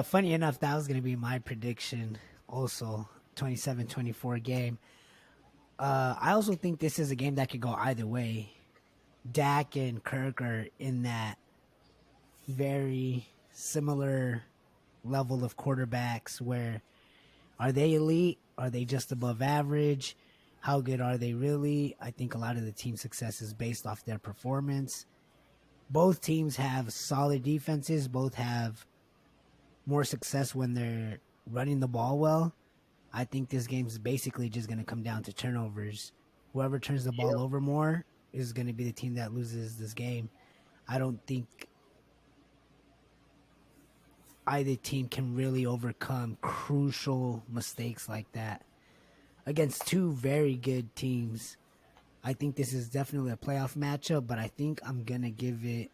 Funny enough, that was going to be my prediction also, 27-24 game. I also think this is a game that could go either way. Dak and Kirk are in that very similar level of quarterbacks where are they elite? Are they just above average? How good are they really? I think a lot of the team success is based off their performance. Both teams have solid defenses. Both have more success when they're running the ball well. I think this game's basically just going to come down to turnovers. Whoever turns the ball over more is going to be the team that loses this game. I don't think either team can really overcome crucial mistakes like that against two very good teams. I think this is definitely a playoff matchup, but I think I'm going to give it...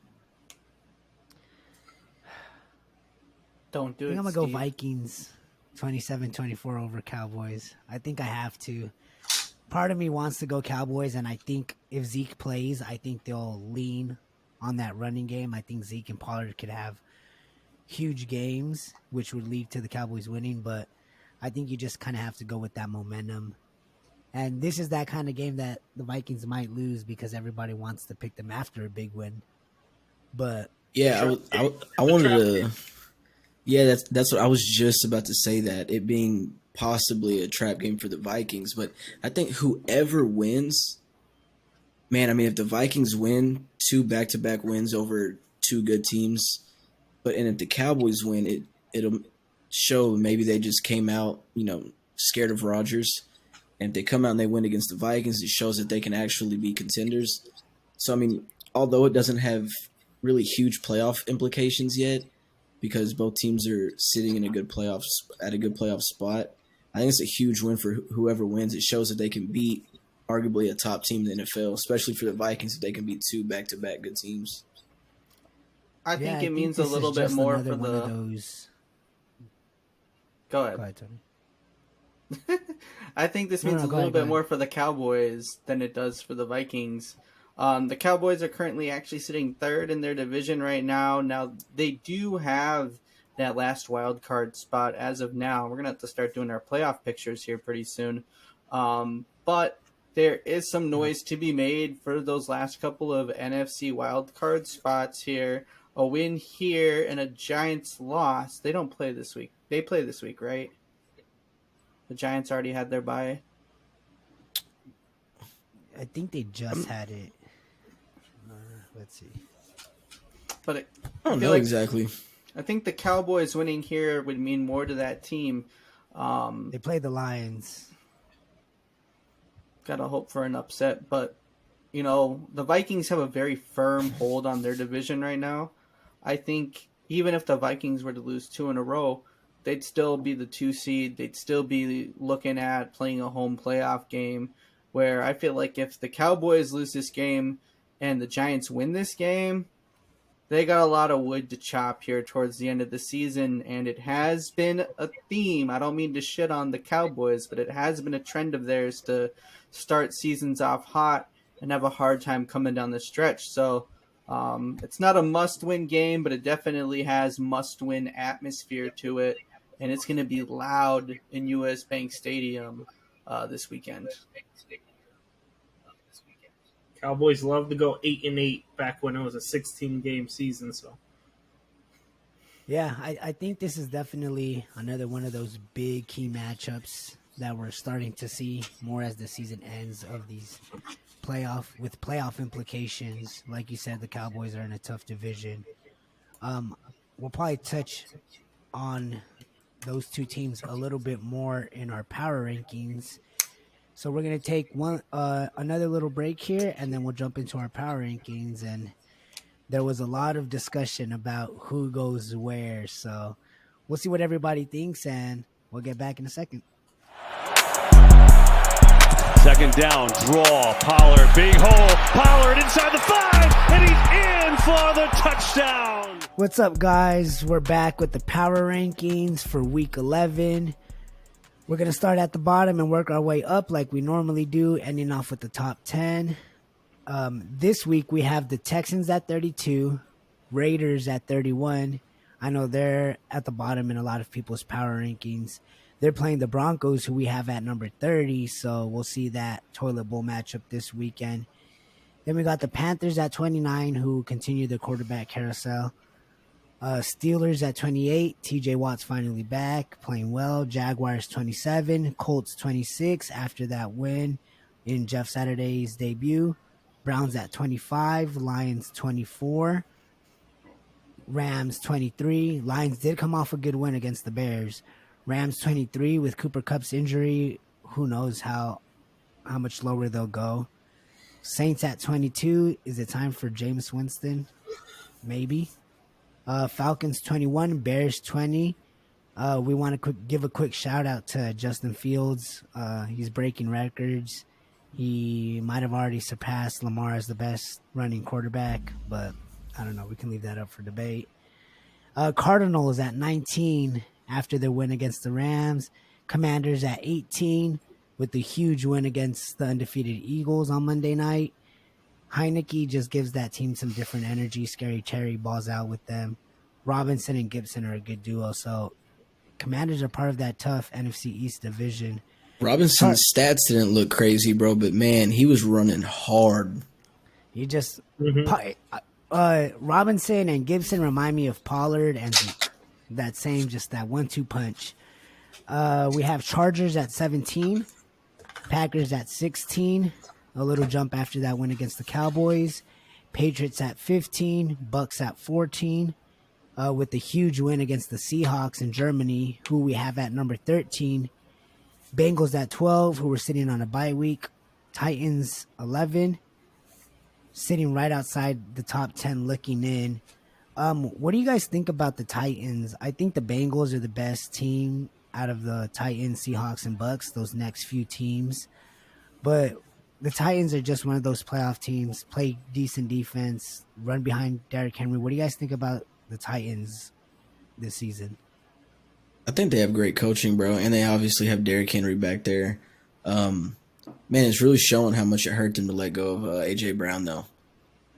Don't do it, I'm going to go Steve. Vikings 27-24 over Cowboys. I think I have to. Part of me wants to go Cowboys, and I think if Zeke plays, I think they'll lean on that running game. I think Zeke and Pollard could have huge games, which would lead to the Cowboys winning, but I think you just kind of have to go with that momentum. And this is that kind of game that the Vikings might lose because everybody wants to pick them after a big win. But yeah, I wanted to. Yeah, that's what I was just about to say. That it being possibly a trap game for the Vikings, but I think whoever wins, man. I mean, if the Vikings win 2 back-to-back wins over 2 good teams. And if the Cowboys win, it'll show maybe they just came out, scared of Rodgers. And if they come out and they win against the Vikings, it shows that they can actually be contenders. So, I mean, although it doesn't have really huge playoff implications yet, because both teams are sitting in a good playoff spot, I think it's a huge win for whoever wins. It shows that they can beat arguably a top team in the NFL, especially for the Vikings if they can beat 2 back-to-back good teams. I think it means a little bit more for the. Those... Go ahead. Go ahead, Tony. I think this means a little bit more for the Cowboys than it does for the Vikings. The Cowboys are currently actually sitting 3rd in their division right now. Now, they do have that last wild card spot as of now. We're going to have to start doing our playoff pictures here pretty soon. But there is some noise to be made for those last couple of NFC wild card spots here. A win here and a Giants loss. They don't play this week. They play this week, right? The Giants already had their bye. I think they just had it. Let's see. But I don't know exactly. I think the Cowboys winning here would mean more to that team. They play the Lions. Gotta hope for an upset, but the Vikings have a very firm hold on their division right now. I think even if the Vikings were to lose 2 in a row, they'd still be the 2 seed. They'd still be looking at playing a home playoff game, where I feel like if the Cowboys lose this game and the Giants win this game, they got a lot of wood to chop here towards the end of the season, and it has been a theme. I don't mean to shit on the Cowboys, but it has been a trend of theirs to start seasons off hot and have a hard time coming down the stretch. So it's not a must-win game, but it definitely has must-win atmosphere to it, and it's going to be loud in U.S. Bank Stadium this weekend. Cowboys love to go 8-8 back when it was a 16-game season. So, yeah, I think this is definitely another one of those big key matchups that we're starting to see more as the season ends of these playoff implications. Like you said, the Cowboys are in a tough division. We'll probably touch on those two teams a little bit more in our power rankings. So we're gonna take another little break here, and then we'll jump into our power rankings. And there was a lot of discussion about who goes where. So we'll see what everybody thinks, and we'll get back in a second. Second down, draw, Pollard, big hole, Pollard inside the 5, and he's in for the touchdown. What's up, guys? We're back with the power rankings for Week 11. We're going to start at the bottom and work our way up like we normally do, ending off with the top 10. This week, we have the Texans at 32, Raiders at 31. I know they're at the bottom in a lot of people's power rankings. They're playing the Broncos, who we have at number 30, so we'll see that toilet bowl matchup this weekend. Then we got the Panthers at 29, who continue the quarterback carousel. Steelers at 28, TJ Watt's finally back, playing well. Jaguars 27, Colts 26 after that win in Jeff Saturday's debut. Browns at 25, Lions 24, Rams 23. Lions did come off a good win against the Bears. Rams 23 with Cooper Kupp's injury. Who knows how much lower they'll go. Saints at 22. Is it time for Jameis Winston? Maybe. Falcons 21, Bears 20. We want to give a quick shout out to Justin Fields. He's breaking records. He might have already surpassed Lamar as the best running quarterback, but I don't know. We can leave that up for debate. Cardinals at 19 after their win against the Rams. Commanders at 18 with the huge win against the undefeated Eagles on Monday night. Heineke just gives that team some different energy. Scary Terry balls out with them. Robinson and Gibson are a good duo. So Commanders are part of that tough NFC East division. Robinson's stats didn't look crazy, bro, but man, he was running hard. He just Robinson and Gibson remind me of Pollard and that 1-2 punch. We have Chargers at 17, Packers at 16. A little jump after that win against the Cowboys. Patriots at 15, Bucks at 14, with the huge win against the Seahawks in Germany, who we have at number 13. Bengals at 12, who were sitting on a bye week. Titans 11, sitting right outside the top 10 looking in. What do you guys think about the Titans? I think the Bengals are the best team out of the Titans, Seahawks, and Bucks, those next few teams. But the Titans are just one of those playoff teams, play decent defense, run behind Derrick Henry. What do you guys think about the Titans this season? I think they have great coaching, bro, and they obviously have Derrick Henry back there. Man, it's really showing how much it hurt them to let go of A.J. Brown, though.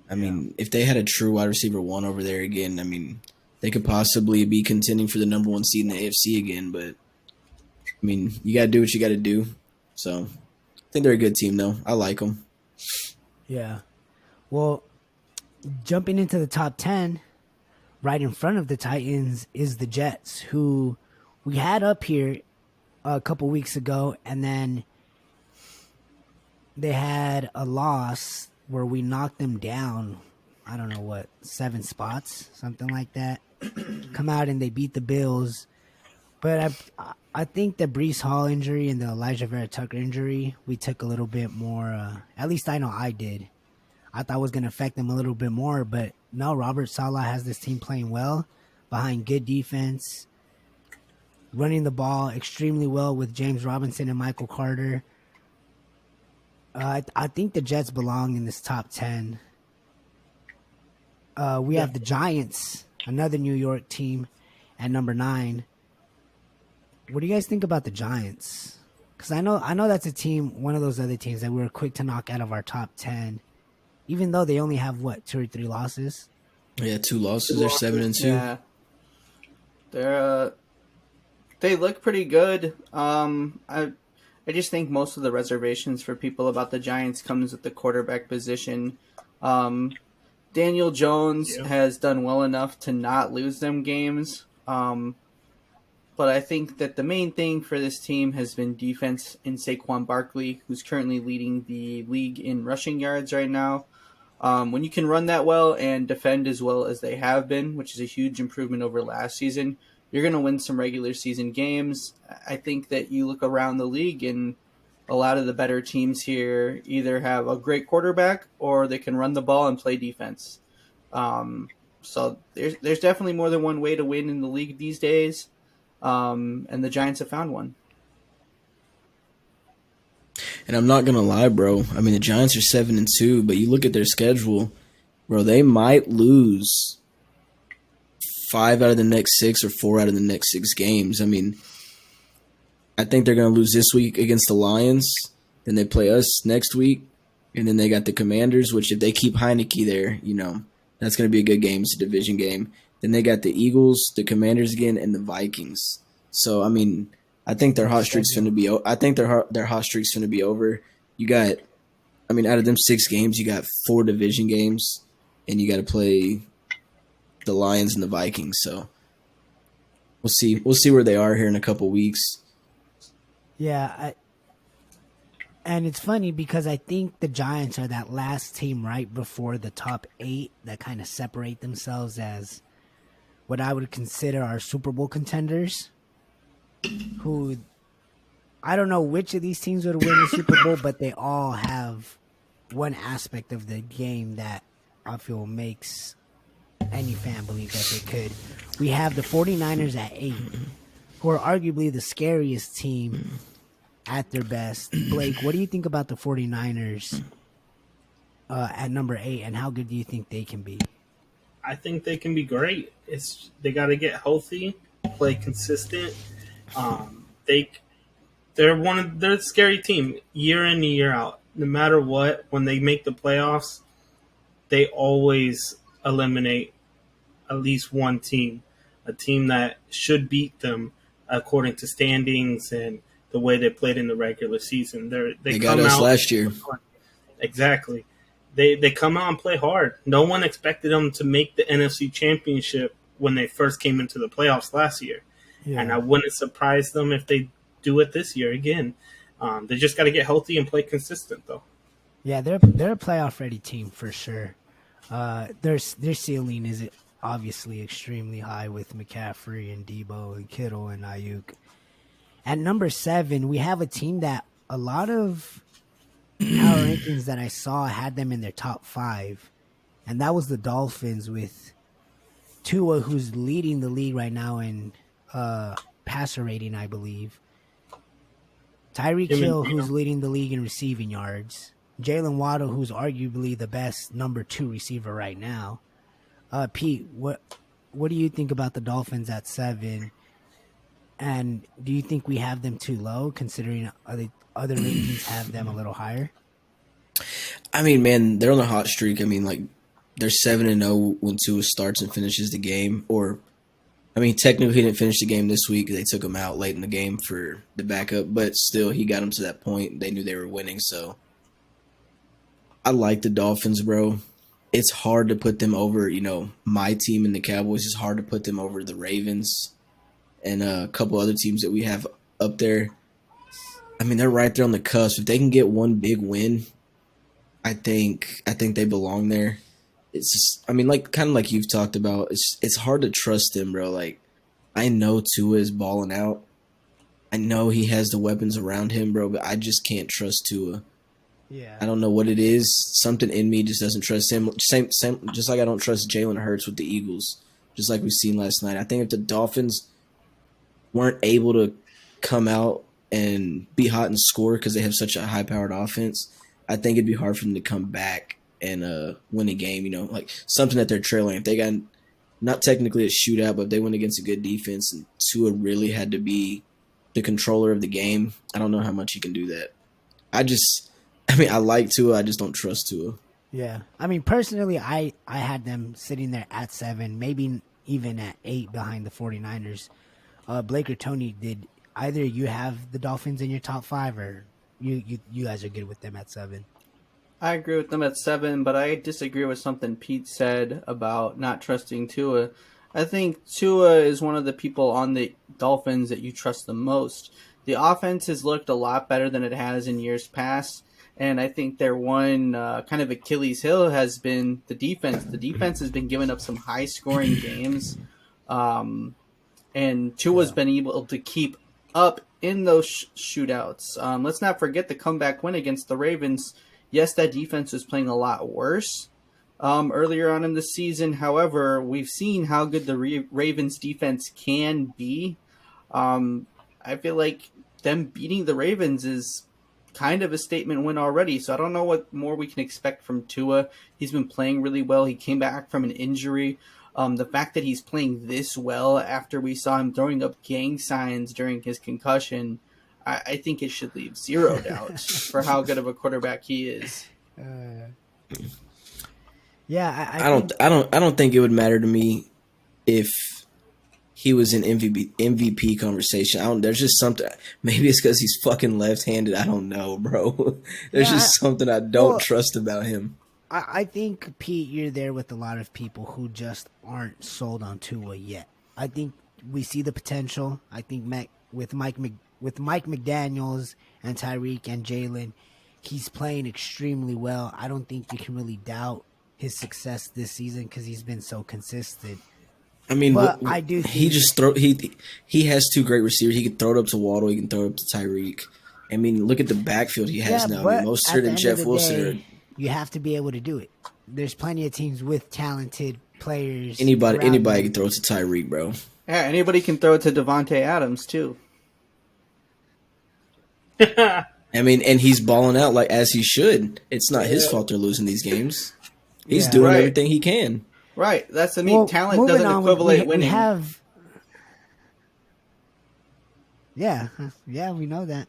I mean, if they had a true wide receiver one over there again, I mean, they could possibly be contending for the number one seed in the AFC again. But, I mean, you got to do what you got to do. So, I think they're a good team, though. I like them. Yeah. Well, jumping into the top 10, right in front of the Titans is the Jets, who we had up here a couple weeks ago, and then they had a loss where we knocked them down, I don't know what, 7 spots, something like that. Come out and they beat the Bills. But I think the Breece Hall injury and the Elijah Vera Tucker injury, we took a little bit more, at least I know I did. I thought it was going to affect them a little bit more, but no, Robert Saleh has this team playing well, behind good defense, running the ball extremely well with James Robinson and Michael Carter. I think the Jets belong in this top 10. We have the Giants, another New York team, at number 9. What do you guys think about the Giants? Because I know that's a team, one of those other teams that we were quick to knock out of our top 10, even though they only have, 2 or 3 losses? Yeah, 2 losses. They're 7-2. Yeah. They look pretty good. I just think most of the reservations for people about the Giants comes with the quarterback position. Daniel Jones has done well enough to not lose them games. but I think that the main thing for this team has been defense in Saquon Barkley, who's currently leading the league in rushing yards right now. When you can run that well and defend as well as they have been, which is a huge improvement over last season, you're going to win some regular season games. I think that you look around the league and a lot of the better teams here either have a great quarterback or they can run the ball and play defense. So there's definitely more than one way to win in the league these days, and the Giants have found one. And I'm not gonna lie, bro. I mean, the Giants are 7-2, but you look at their schedule, bro. They might lose 5 out of the next 6 or 4 out of the next 6 games. I mean, I think they're gonna lose this week against the Lions. Then they play us next week, and then they got the Commanders. Which, if they keep Heineke there, that's gonna be a good game. It's a division game. Then they got the Eagles, the Commanders again, and the Vikings. So I mean, I think their hot streak's going to be. I think their hot streak's going to be over. You got, I mean, out of them 6 games, you got 4 division games, and you got to play the Lions and the Vikings. So we'll see. We'll see where they are here in a couple weeks. Yeah, and it's funny because I think the Giants are that last team right before the top 8 that kind of separate themselves as what I would consider our Super Bowl contenders. Who, I don't know which of these teams would win the Super Bowl, but they all have one aspect of the game that I feel makes any fan believe that they could. We have the 49ers at 8, who are arguably the scariest team at their best. Blake, what do you think about the 49ers at number 8, and how good do you think they can be? I think they can be great. They got to get healthy, play consistent. They're a scary team year in and year out. No matter what, when they make the playoffs, they always eliminate at least one team, a team that should beat them according to standings and the way they played in the regular season. They got come us out last year. Exactly. They come out and play hard. No one expected them to make the NFC Championship when they first came into the playoffs last year. Yeah. And I wouldn't surprise them if they do it this year again. They just got to get healthy and play consistent, though. Yeah, they're a playoff-ready team for sure. Their ceiling is obviously extremely high with McCaffrey and Debo and Kittle and Ayuk. At number 7, we have a team that a lot of power rankings that I saw had them in their top 5, and that was the Dolphins with Tua, who's leading the league right now in passer rating, I believe. Tyreek Hill, who's leading the league in receiving yards. Jalen Waddle, who's arguably the best number 2 receiver right now. Pete, what do you think about the Dolphins at 7? And do you think we have them too low, considering other rankings have them a little higher? I mean, man, they're on a hot streak. I mean, like, they're 7-0 when Tua starts and finishes the game. Or, I mean, technically he didn't finish the game this week. They took him out late in the game for the backup. But still, he got him to that point. They knew they were winning. So, I like the Dolphins, bro. It's hard to put them over, my team and the Cowboys. It's hard to put them over the Ravens and a couple other teams that we have up there. I mean, they're right there on the cusp. If they can get one big win, I think they belong there. It's just, I mean, kind of like you've talked about, it's hard to trust him, bro. Like, I know Tua is balling out. I know he has the weapons around him, bro, but I just can't trust Tua. Yeah. I don't know what it is. Something in me just doesn't trust him. Same, just like I don't trust Jalen Hurts with the Eagles, just like we've seen last night. I think if the Dolphins weren't able to come out and be hot and score because they have such a high-powered offense, I think it'd be hard for them to come back and win a game, like something that they're trailing. If they got not technically a shootout, but if they went against a good defense and Tua really had to be the controller of the game, I don't know how much he can do that. I like Tua. I just don't trust Tua. Yeah. I mean, personally, I had them sitting there at 7, maybe even at 8 behind the 49ers. Blake or Tony, did either you have the Dolphins in your top 5, or you guys are good with them at 7? I agree with them at 7, but I disagree with something Pete said about not trusting Tua. I think Tua is one of the people on the Dolphins that you trust the most. The offense has looked a lot better than it has in years past, and I think their one kind of Achilles heel has been the defense. The defense has been giving up some high-scoring games, and Tua's been able to keep up in those shootouts. Let's not forget the comeback win against the Ravens. Yes, that defense was playing a lot worse earlier on in the season. However, we've seen how good the Ravens defense can be. I feel like them beating the Ravens is kind of a statement win already. So I don't know what more we can expect from Tua. He's been playing really well. He came back from an injury. The fact that he's playing this well after we saw him throwing up gang signs during his concussion, I think it should leave zero doubt for how good of a quarterback he is. Yeah, I don't think it would matter to me if he was in MVP conversation. There's just something. Maybe it's because he's fucking left-handed. I don't know, bro. There's just something I don't trust about him. I think, Pete, you're there with a lot of people who just aren't sold on Tua yet. I think we see the potential. I think with Mike McDaniels and Tyreek and Jalen, he's playing extremely well. I don't think you can really doubt his success this season because he's been so consistent. I mean, but I do think he has two great receivers. He can throw it up to Waddle. He can throw it up to Tyreek. I mean, look at the backfield he has now. I mean, Mostert and Jeff Wilson. You have to be able to do it. There's plenty of teams with talented players. Anybody can throw it to Tyreek, bro. Yeah, anybody can throw it to Devontae Adams too. I mean, and he's balling out like as he should. It's not his fault they're losing these games. He's doing everything he can. Right. That's talent doesn't equivalent winning. We know that.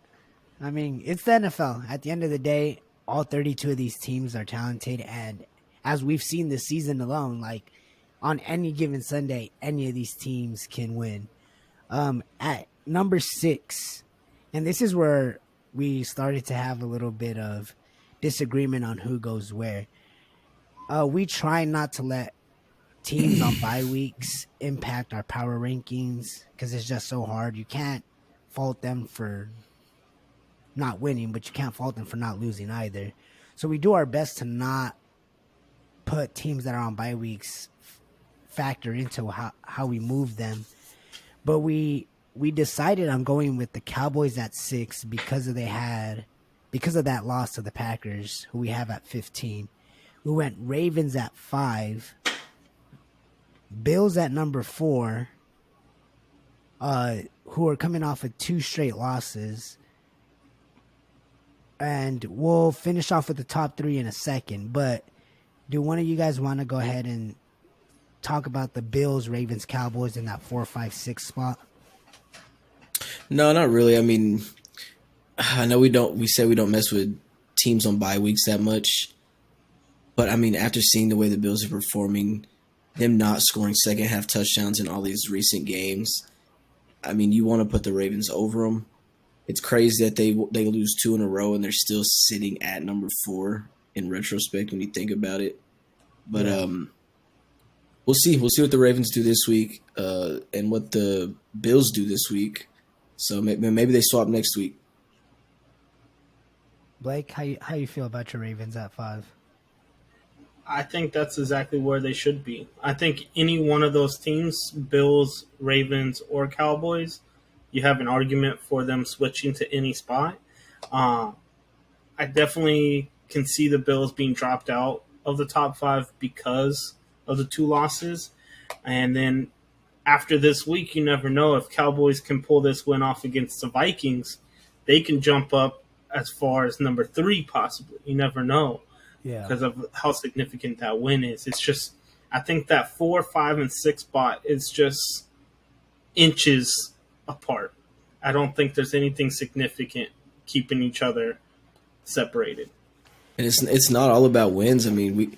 I mean, it's the NFL. At the end of the day, all 32 of these teams are talented, and as we've seen this season alone, like on any given Sunday, any of these teams can win. At number 6, and this is where we started to have a little bit of disagreement on who goes where. We try not to let teams on bye weeks impact our power rankings because it's just so hard. You can't fault them for not winning, but you can't fault them for not losing either. So we do our best to not put teams that are on bye weeks factor into how we move them. But we decided on going with the Cowboys at 6 because of that loss to the Packers, who we have at 15. We went Ravens at 5, Bills at number 4, who are coming off of 2 straight losses. And we'll finish off with the top 3 in a second. But do one of you guys want to go ahead and talk about the Bills, Ravens, Cowboys in that 4, 5, 6 spot? No, not really. I mean, I know we say we don't mess with teams on bye weeks that much. But, I mean, after seeing the way the Bills are performing, them not scoring second half touchdowns in all these recent games, I mean, you want to put the Ravens over them. It's crazy that they lose 2 in a row and they're still sitting at number 4 in retrospect when you think about it. But we'll see. We'll see what the Ravens do this week and what the Bills do this week. So maybe they swap next week. Blake, how you feel about your Ravens at 5? I think that's exactly where they should be. I think any one of those teams, Bills, Ravens, or Cowboys, you have an argument for them switching to any spot. I definitely can see the Bills being dropped out of the top 5 because of the 2 losses. And then after this week, you never know if Cowboys can pull this win off against the Vikings. They can jump up as far as number 3 possibly. You never know because of how significant that win is. It's just, I think that 4, 5, and 6 spot is just inches apart. I don't think there's anything significant keeping each other separated. And it's not all about wins. I mean,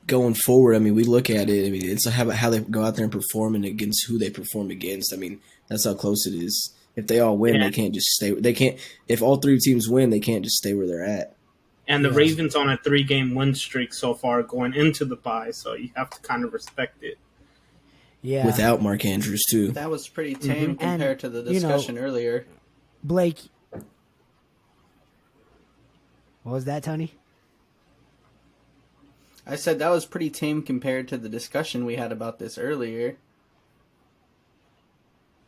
going forward, I mean, we look at it. I mean, it's how they go out there and perform and against who they perform against. I mean, that's how close it is. If they all win, they can't just stay. They can't. If all 3 teams win, they can't just stay where they're at. And the Ravens on a 3-game win streak so far going into the bye, so you have to kind of respect it. Yeah. without Mark Andrews too. That was pretty tame And, compared to the you know, discussion earlier. Blake, what was that, Tony? I said that was pretty tame compared to the discussion we had about this earlier.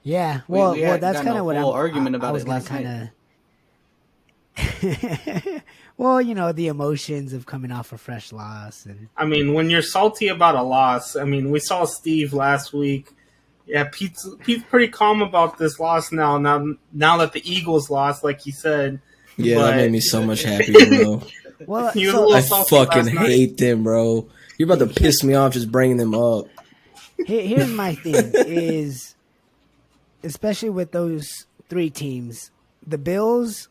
Yeah, well, we had that's gotten kind a of what whole argument about was it gonna last night. Well, the emotions of coming off a fresh loss, and I mean, when you're salty about a loss, I mean, we saw Steve last week. Yeah, Pete's pretty calm about this loss now. Now that the Eagles lost, like he said. Yeah, but, that made me so much happier, bro. well, he was a so little I salty fucking last night. hate them, bro. You're about to piss me off just bringing them up. here's my thing: is especially with those three teams, the Bills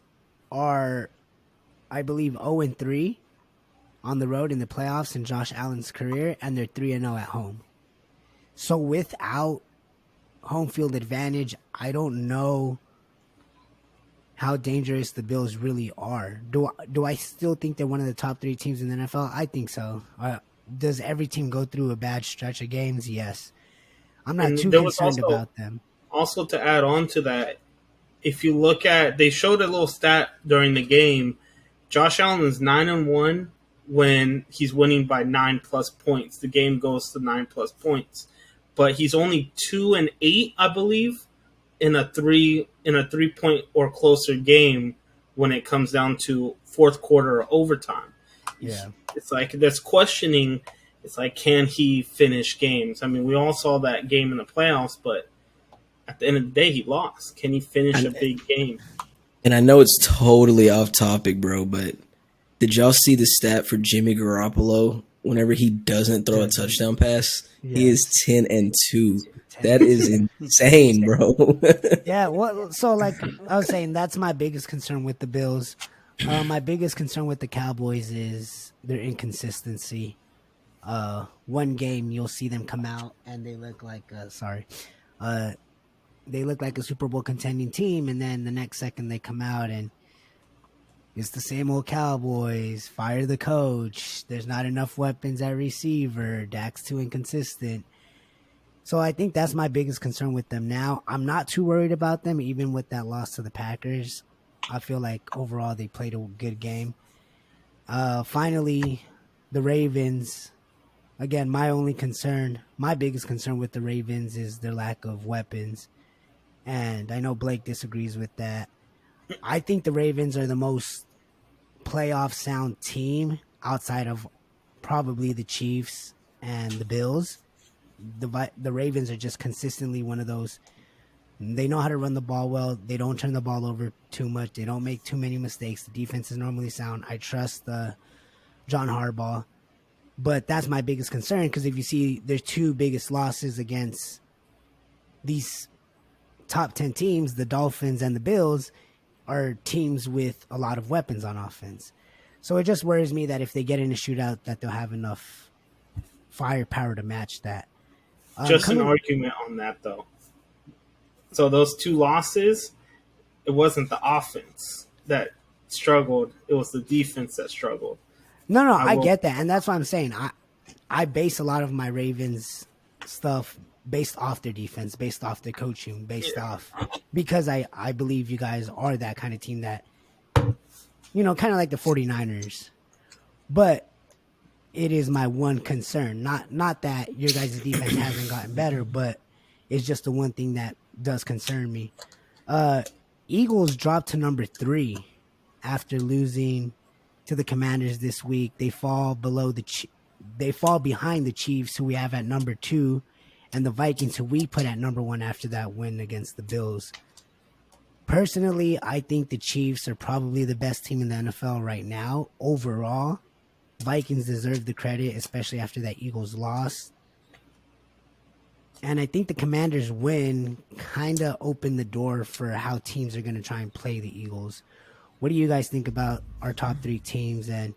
are, I believe, 0-3 on the road in the playoffs in Josh Allen's career, and they're 3-0 at home. So without home field advantage, I don't know how dangerous the Bills really are. Do I still think they're one of the top three teams in the NFL? I think so. Does every team go through a bad stretch of games? Yes. I'm not too concerned about them. Also, to add on to that, if you look at, they showed a little stat during the game. Josh Allen is 9-1 when he's winning by 9+ points. The game goes to 9+ points, but he's only 2-8, I believe, in a 3-point or closer game when it comes down to fourth quarter or overtime. Yeah, it's like that's questioning. It's like, can he finish games? I mean, we all saw that game in the playoffs, but at the end of the day, he lost. Can he finish a big game? And I know it's totally off topic, bro, but did y'all see the stat for Jimmy Garoppolo? Whenever he doesn't throw a touchdown pass, he is 10-2. That is insane, bro. Yeah, well, so like I was saying, that's my biggest concern with the Bills. My biggest concern with the Cowboys is their inconsistency. One game you'll see them come out and they look like they look like a Super Bowl contending team, and then the next second they come out and it's the same old Cowboys. Fire the coach. There's not enough weapons at receiver. Dak's too inconsistent. So I think that's my biggest concern with them now. I'm not too worried about them, even with that loss to the Packers. I feel like overall they played a good game. Finally, the Ravens. Again, my biggest concern with the Ravens is their lack of weapons. And I know Blake disagrees with that. I think the Ravens are the most playoff sound team outside of probably the Chiefs and the Bills. The Ravens are just consistently one of those. They know how to run the ball well. They don't turn the ball over too much. They don't make too many mistakes. The defense is normally sound. I trust John Harbaugh. But that's my biggest concern, because if you see their two biggest losses against these top 10 teams, the Dolphins and the Bills, are teams with a lot of weapons on offense. So it just worries me that if they get in a shootout, that they'll have enough firepower to match that. Just an argument on that, though. So those two losses, it wasn't the offense that struggled. It was the defense that struggled. No, I get that. And that's what I'm saying. I base a lot of my Ravens stuff based off their defense, based off their coaching, off because I believe you guys are that kind of team that, kind of like the 49ers. But it is my one concern. Not that your guys' defense hasn't gotten better, but it's just the one thing that does concern me. Eagles dropped to number 3 after losing to the Commanders this week. They fall behind the Chiefs, who we have at number 2, and the Vikings, who we put at number 1 after that win against the Bills. Personally, I think the Chiefs are probably the best team in the NFL right now overall. Vikings deserve the credit, especially after that Eagles loss. And I think the Commanders' win kind of opened the door for how teams are going to try and play the Eagles. What do you guys think about our top 3 teams, and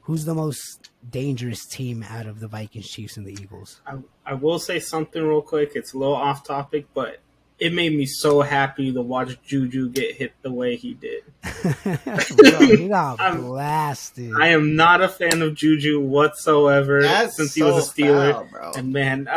who's the most dangerous team out of the Vikings, Chiefs, and the Eagles? I will say something real quick. It's a little off topic, but it made me so happy to watch Juju get hit the way he did. Bro, he got blasted. I am not a fan of Juju whatsoever since he was a Steeler. Foul, bro. And man,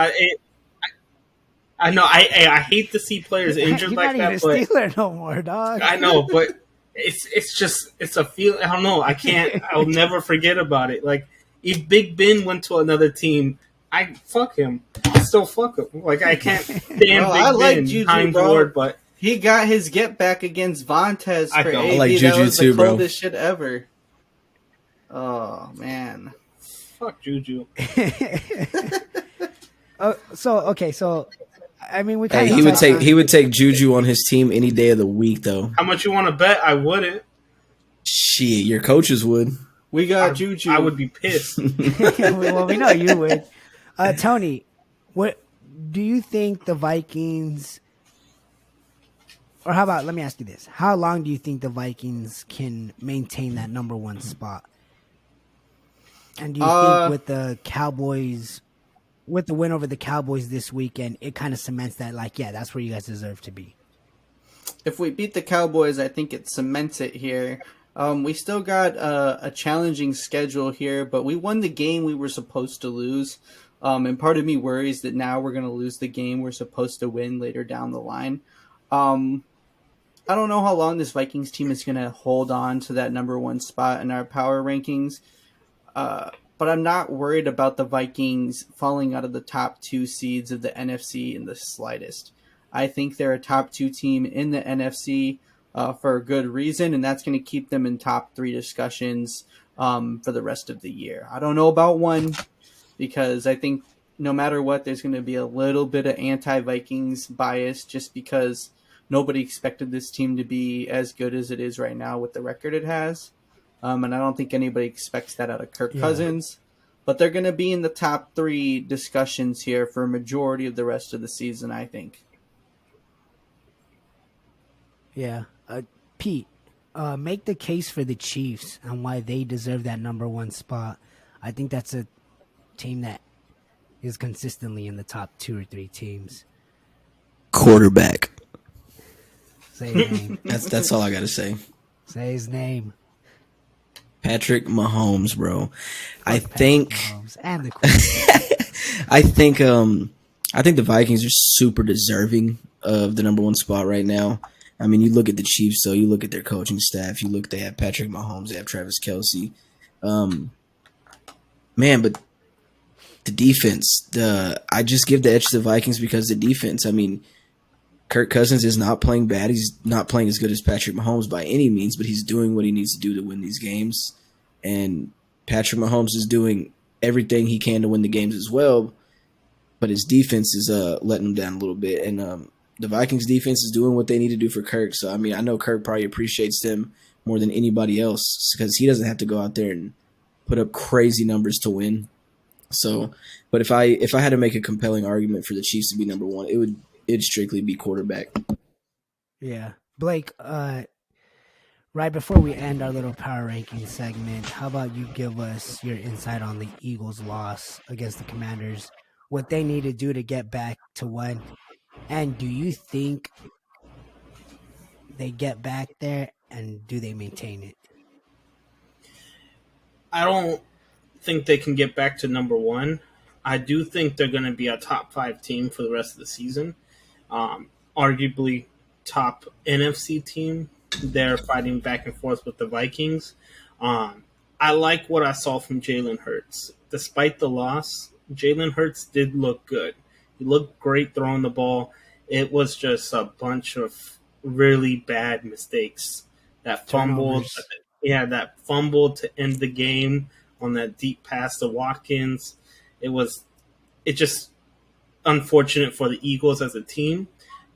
I know. I hate to see players injured You're like not that, even a but Steeler no more, dog. I know, but it's a feel. I don't know. I can't. I'll never forget about it. Like if Big Ben went to another team, I fuck him. I still fuck him. Like I can't stand Bro, Big I like Ben. Juju, Hines bro. Ward, but He got his get back against Vontez I for know. AD. I like That Juju was too, the bro. coldest shit ever. Oh man. fuck Juju. So I mean, we Hey, kind of he would take Juju on his team any day of the week, though. How much you want to bet? I wouldn't. Shit, your coaches would. We got Juju. I would be pissed. well, we know you would. Tony, what do you think the Vikings? Or how about, let me ask you this: how long do you think the Vikings can maintain that number one spot? And do you think with the Cowboys, with the win over the Cowboys this weekend, it kind of cements that, like, yeah, that's where you guys deserve to be? If we beat the Cowboys, I think it cements it here. We still got a challenging schedule here, but we won the game we were supposed to lose. And part of me worries that now we're going to lose the game we're supposed to win later down the line. I don't know how long this Vikings team is going to hold on to that number one spot in our power rankings. But I'm not worried about the Vikings falling out of the top two seeds of the NFC in the slightest. I think they're a top two team in the NFC for a good reason, and that's going to keep them in top three discussions for the rest of the year. I don't know about one, because I think no matter what, there's going to be a little bit of anti-Vikings bias just because nobody expected this team to be as good as it is right now with the record it has. And I don't think anybody expects that out of Kirk Cousins. But they're going to be in the top three discussions here for a majority of the rest of the season, I think. Yeah. Pete, make the case for the Chiefs and why they deserve that number one spot. I think that's a team that is consistently in the top two or three teams. Quarterback. Say his name. That's all I got to say. Say his name. Patrick Mahomes, bro. I think Mahomes and the quarterback. I think the Vikings are super deserving of the number one spot right now. I mean, you look at the Chiefs, though. You look at their coaching staff. They have Patrick Mahomes. They have Travis Kelce. Man, but the defense. I just give the edge to the Vikings because the defense. I mean, Kirk Cousins is not playing bad. He's not playing as good as Patrick Mahomes by any means, but he's doing what he needs to do to win these games. And Patrick Mahomes is doing everything he can to win the games as well, but his defense is letting him down a little bit. And the Vikings defense is doing what they need to do for Kirk. So, I mean, I know Kirk probably appreciates them more than anybody else because he doesn't have to go out there and put up crazy numbers to win. So, but if I had to make a compelling argument for the Chiefs to be number one, it'd strictly be quarterback. Yeah. Blake, right before we end our little power ranking segment, how about you give us your insight on the Eagles' loss against the Commanders, what they need to do to get back to one, and do you think they get back there, and do they maintain it? I don't think they can get back to number one. I do think they're going to be a top 5 team for the rest of the season. Arguably top NFC team. They're fighting back and forth with the Vikings. I like what I saw from Jalen Hurts. Despite the loss, Jalen Hurts did look good. He looked great throwing the ball. It was just a bunch of really bad mistakes. That fumble to end the game on that deep pass to Watkins. It just unfortunate for the Eagles as a team,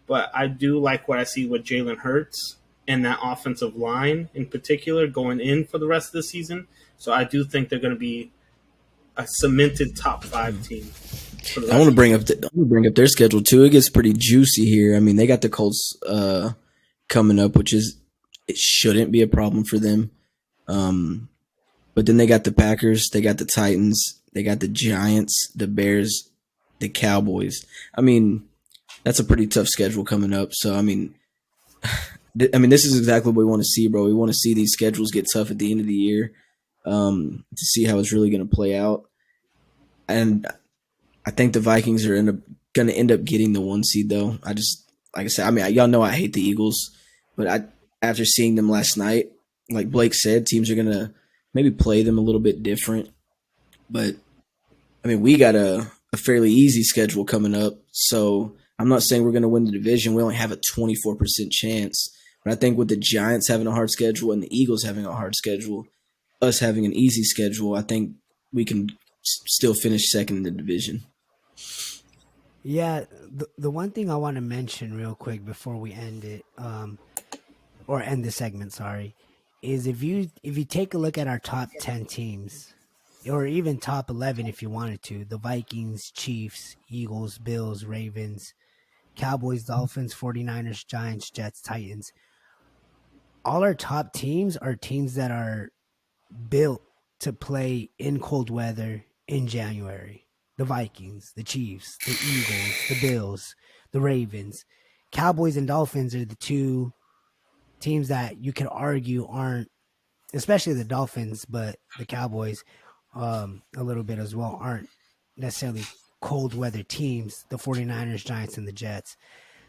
but I do like what I see with Jalen Hurts and that offensive line in particular going in for the rest of the season. So I do think they're going to be a cemented top 5 team. I want to bring up their schedule too. It gets pretty juicy here. I mean, they got the Colts coming up, it shouldn't be a problem for them. But then they got the Packers, they got the Titans, they got the Giants, the Bears, the Cowboys. I mean, that's a pretty tough schedule coming up. So, I mean, this is exactly what we want to see, bro. We want to see these schedules get tough at the end of the year to see how it's really going to play out. And I think the Vikings are in gonna end up getting the 1 seed though. I just like I said, I mean, y'all know I hate the Eagles, but after seeing them last night, like Blake said, teams are gonna maybe play them a little bit different. But I mean, we got a fairly easy schedule coming up, so I'm not saying we're gonna win the division. We only have a 24% chance. But I think with the Giants having a hard schedule and the Eagles having a hard schedule, us having an easy schedule, I think we can still finish second in the division. Yeah, the one thing I want to mention real quick before we end it, or end the segment, sorry, is if you take a look at our top 10 teams, or even top 11 if you wanted to, the Vikings, Chiefs, Eagles, Bills, Ravens, Cowboys, Dolphins, 49ers, Giants, Jets, Titans, all our top teams are teams that are built to play in cold weather in January. The Vikings, the Chiefs, the Eagles, the Bills, the Ravens. Cowboys and Dolphins are the two teams that you could argue aren't, especially the Dolphins, but the Cowboys a little bit as well, aren't necessarily cold weather teams, the 49ers, Giants, and the Jets.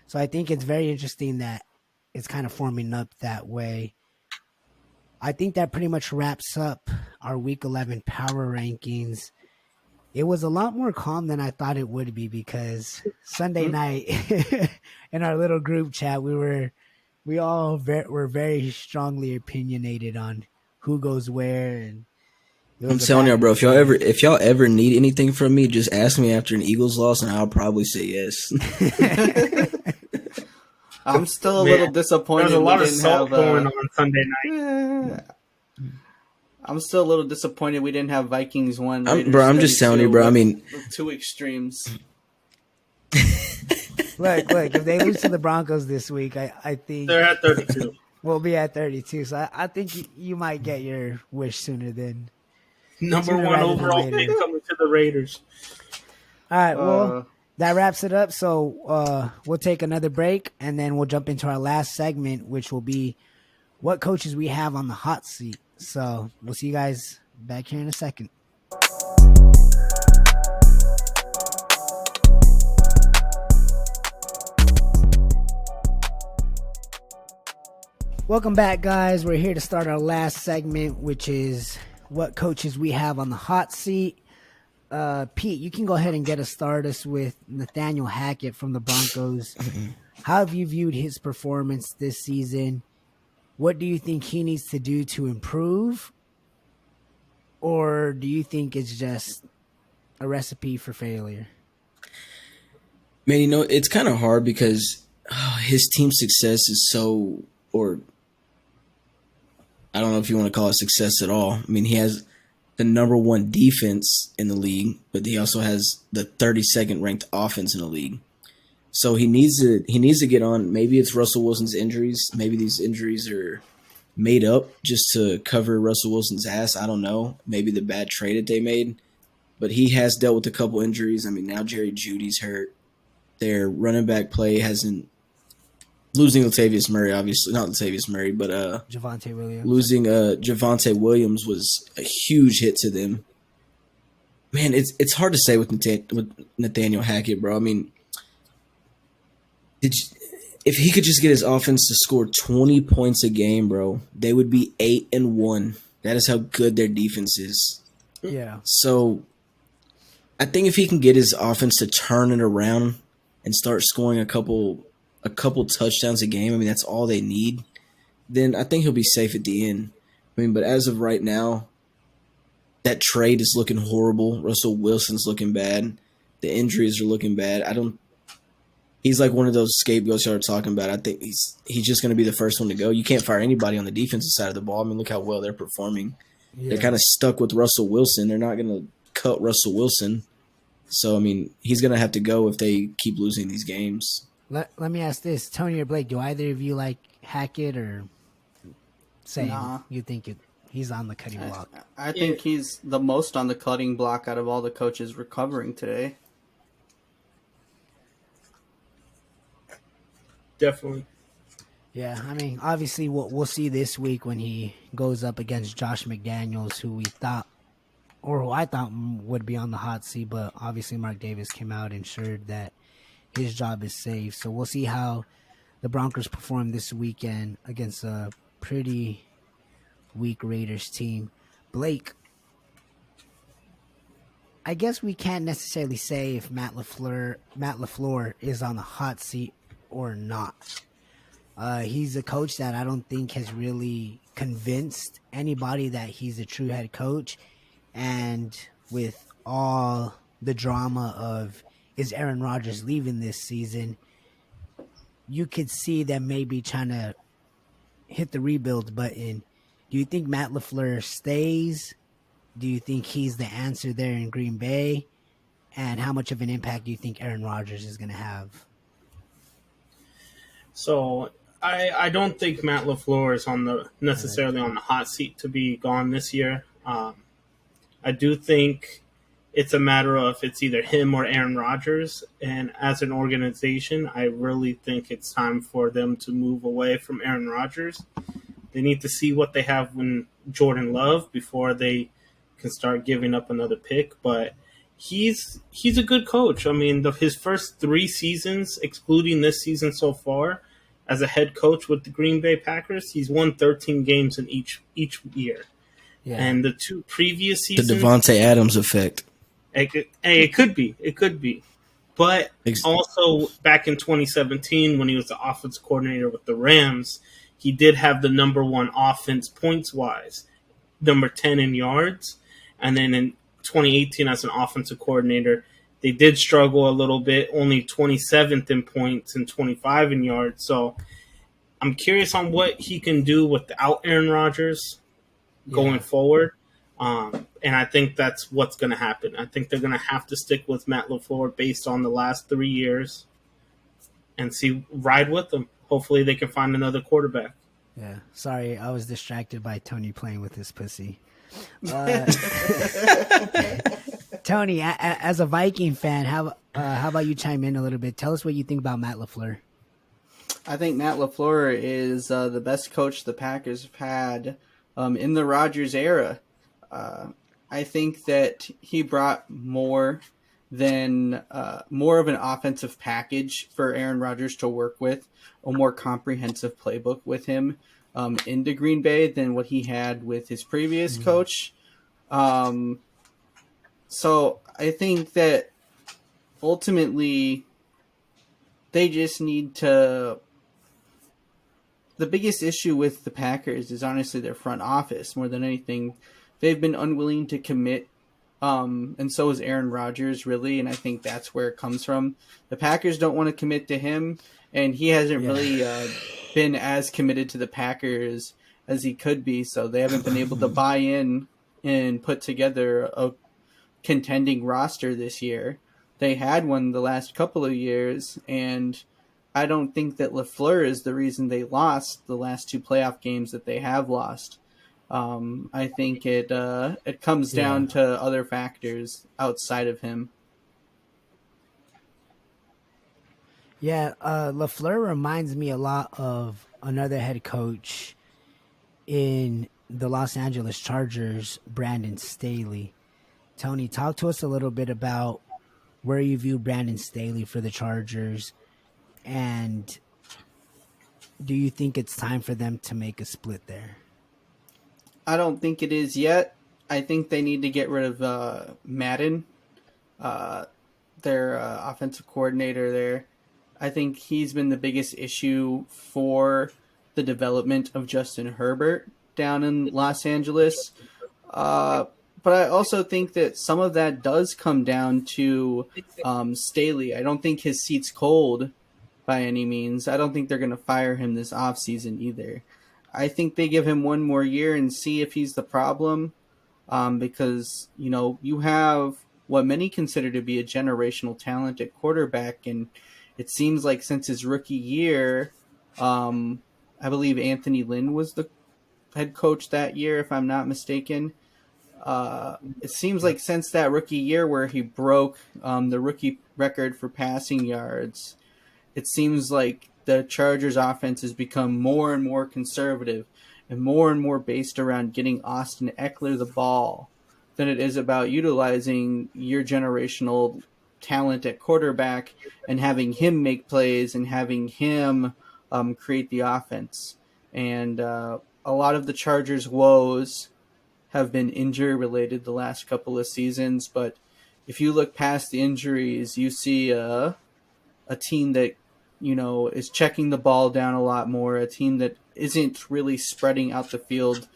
So I think it's very interesting that it's kind of forming up that way. I think that pretty much wraps up our Week 11 power rankings. It was a lot more calm than I thought it would be because Sunday night in our little group chat, we all were very strongly opinionated on who goes where. And I'm telling y'all, bro, if y'all ever need anything from me, just ask me after an Eagles loss, and I'll probably say yes. I'm still a little disappointed. There's a lot of salt going on Sunday night. I'm still a little disappointed we didn't have Vikings 1. Bro, I'm just telling you, bro. I mean, two extremes. Look, if they lose to the Broncos this week, I think they're at 32. We'll be at 32. So I think you might get your wish sooner than number one overall pick coming to the Raiders. All right, well, that wraps it up. So we'll take another break, and then we'll jump into our last segment, which will be what coaches we have on the hot seat. So we'll see you guys back here in a second. Welcome back, guys. We're here to start our last segment, which is what coaches we have on the hot seat. Pete, you can go ahead and get us started with Nathaniel Hackett from the Broncos. How have you viewed his performance this season? What do you think he needs to do to improve? Or do you think it's just a recipe for failure? Man, it's kind of hard because his team success is so, or I don't know if you want to call it success at all. I mean, he has the number one defense in the league, but he also has the 32nd ranked offense in the league. So he needs to get on. Maybe it's Russell Wilson's injuries. Maybe these injuries are made up just to cover Russell Wilson's ass. I don't know. Maybe the bad trade that they made. But he has dealt with a couple injuries. I mean, now Jerry Jeudy's hurt. Their running back play hasn't – losing Latavius Murray, obviously. Not Latavius Murray, but Javonte Williams. Losing Javonte Williams was a huge hit to them. Man, it's hard to say with Nathaniel Hackett, bro. I mean – if he could just get his offense to score 20 points a game, bro, they would be 8-1. That is how good their defense is. Yeah. So I think if he can get his offense to turn it around and start scoring a couple touchdowns a game, I mean, that's all they need, then I think he'll be safe at the end. I mean, but as of right now, that trade is looking horrible. Russell Wilson's looking bad. The injuries are looking bad. He's like one of those scapegoats y'all are talking about. I think he's just going to be the first one to go. You can't fire anybody on the defensive side of the ball. I mean, look how well they're performing. Yeah. They're kind of stuck with Russell Wilson. They're not going to cut Russell Wilson. So, I mean, he's going to have to go if they keep losing these games. Let me ask this. Tony or Blake, do either of you like Hackett or Sam? Nah. You think he's on the cutting block? I think he's the most on the cutting block out of all the coaches recovering today. Definitely. Yeah, I mean, obviously we'll see this week when he goes up against Josh McDaniels, who I thought would be on the hot seat, but obviously Mark Davis came out and ensured that his job is safe. So we'll see how the Broncos perform this weekend against a pretty weak Raiders team. Blake, I guess we can't necessarily say if Matt LaFleur is on the hot seat or not. He's a coach that I don't think has really convinced anybody that he's a true head coach. And with all the drama of is Aaron Rodgers leaving this season, you could see them maybe trying to hit the rebuild button. Do you think Matt LaFleur stays? Do you think he's the answer there in Green Bay? And how much of an impact do you think Aaron Rodgers is going to have? So I don't think Matt LaFleur is necessarily on the hot seat to be gone this year. I do think it's a matter of it's either him or Aaron Rodgers. And as an organization, I really think it's time for them to move away from Aaron Rodgers. They need to see what they have in Jordan Love before they can start giving up another pick. But he's a good coach. I mean, his first 3 seasons, excluding this season so far, as a head coach with the Green Bay Packers, he's won 13 games in each year. Yeah. And the 2 previous seasons, the Devontae Adams effect. It could be. But also back in 2017, when he was the offense coordinator with the Rams, he did have the number 1 offense points-wise, number 10 in yards. And then in 2018 as an offensive coordinator, they did struggle a little bit, only 27th in points and 25 in yards. So I'm curious on what he can do without Aaron Rodgers going forward. And I think that's what's going to happen. I think they're going to have to stick with Matt LaFleur based on the last 3 years and ride with them. Hopefully they can find another quarterback. Yeah. Sorry, I was distracted by Tony playing with his pussy. Tony, as a Viking fan, how about you chime in a little bit? Tell us what you think about Matt LaFleur. I think Matt LaFleur is the best coach the Packers have had in the Rodgers era. I think that he brought more of an offensive package for Aaron Rodgers to work with, a more comprehensive playbook with him into Green Bay than what he had with his previous coach. So I think that ultimately they just need to. The biggest issue with the Packers is honestly their front office more than anything. They've been unwilling to commit, and so is Aaron Rodgers, really, and I think that's where it comes from. The Packers don't want to commit to him, and he hasn't really been as committed to the Packers as he could be, so they haven't been able to buy in and put together a contending roster this year. They had one the last couple of years, and I don't think that LaFleur is the reason they lost the last 2 playoff games that they have lost. I think it comes down to other factors outside of him. Yeah, LaFleur reminds me a lot of another head coach in the Los Angeles Chargers, Brandon Staley. Tony, talk to us a little bit about where you view Brandon Staley for the Chargers, and do you think it's time for them to make a split there? I don't think it is yet. I think they need to get rid of Madden, their offensive coordinator there. I think he's been the biggest issue for the development of Justin Herbert down in Los Angeles. But I also think that some of that does come down to Staley. I don't think his seat's cold by any means. I don't think they're going to fire him this offseason either. I think they give him one more year and see if he's the problem, because, you have what many consider to be a generational talent at quarterback, and it seems like since his rookie year, I believe Anthony Lynn was the head coach that year, if I'm not mistaken. It seems like since that rookie year where he broke the rookie record for passing yards, it seems like the Chargers offense has become more and more conservative and more based around getting Austin Eckler the ball than it is about utilizing your generational talent at quarterback and having him make plays and having him create the offense. And a lot of the Chargers' woes have been injury related the last couple of seasons. But if you look past the injuries, you see a team that, is checking the ball down a lot more, a team that isn't really spreading out the field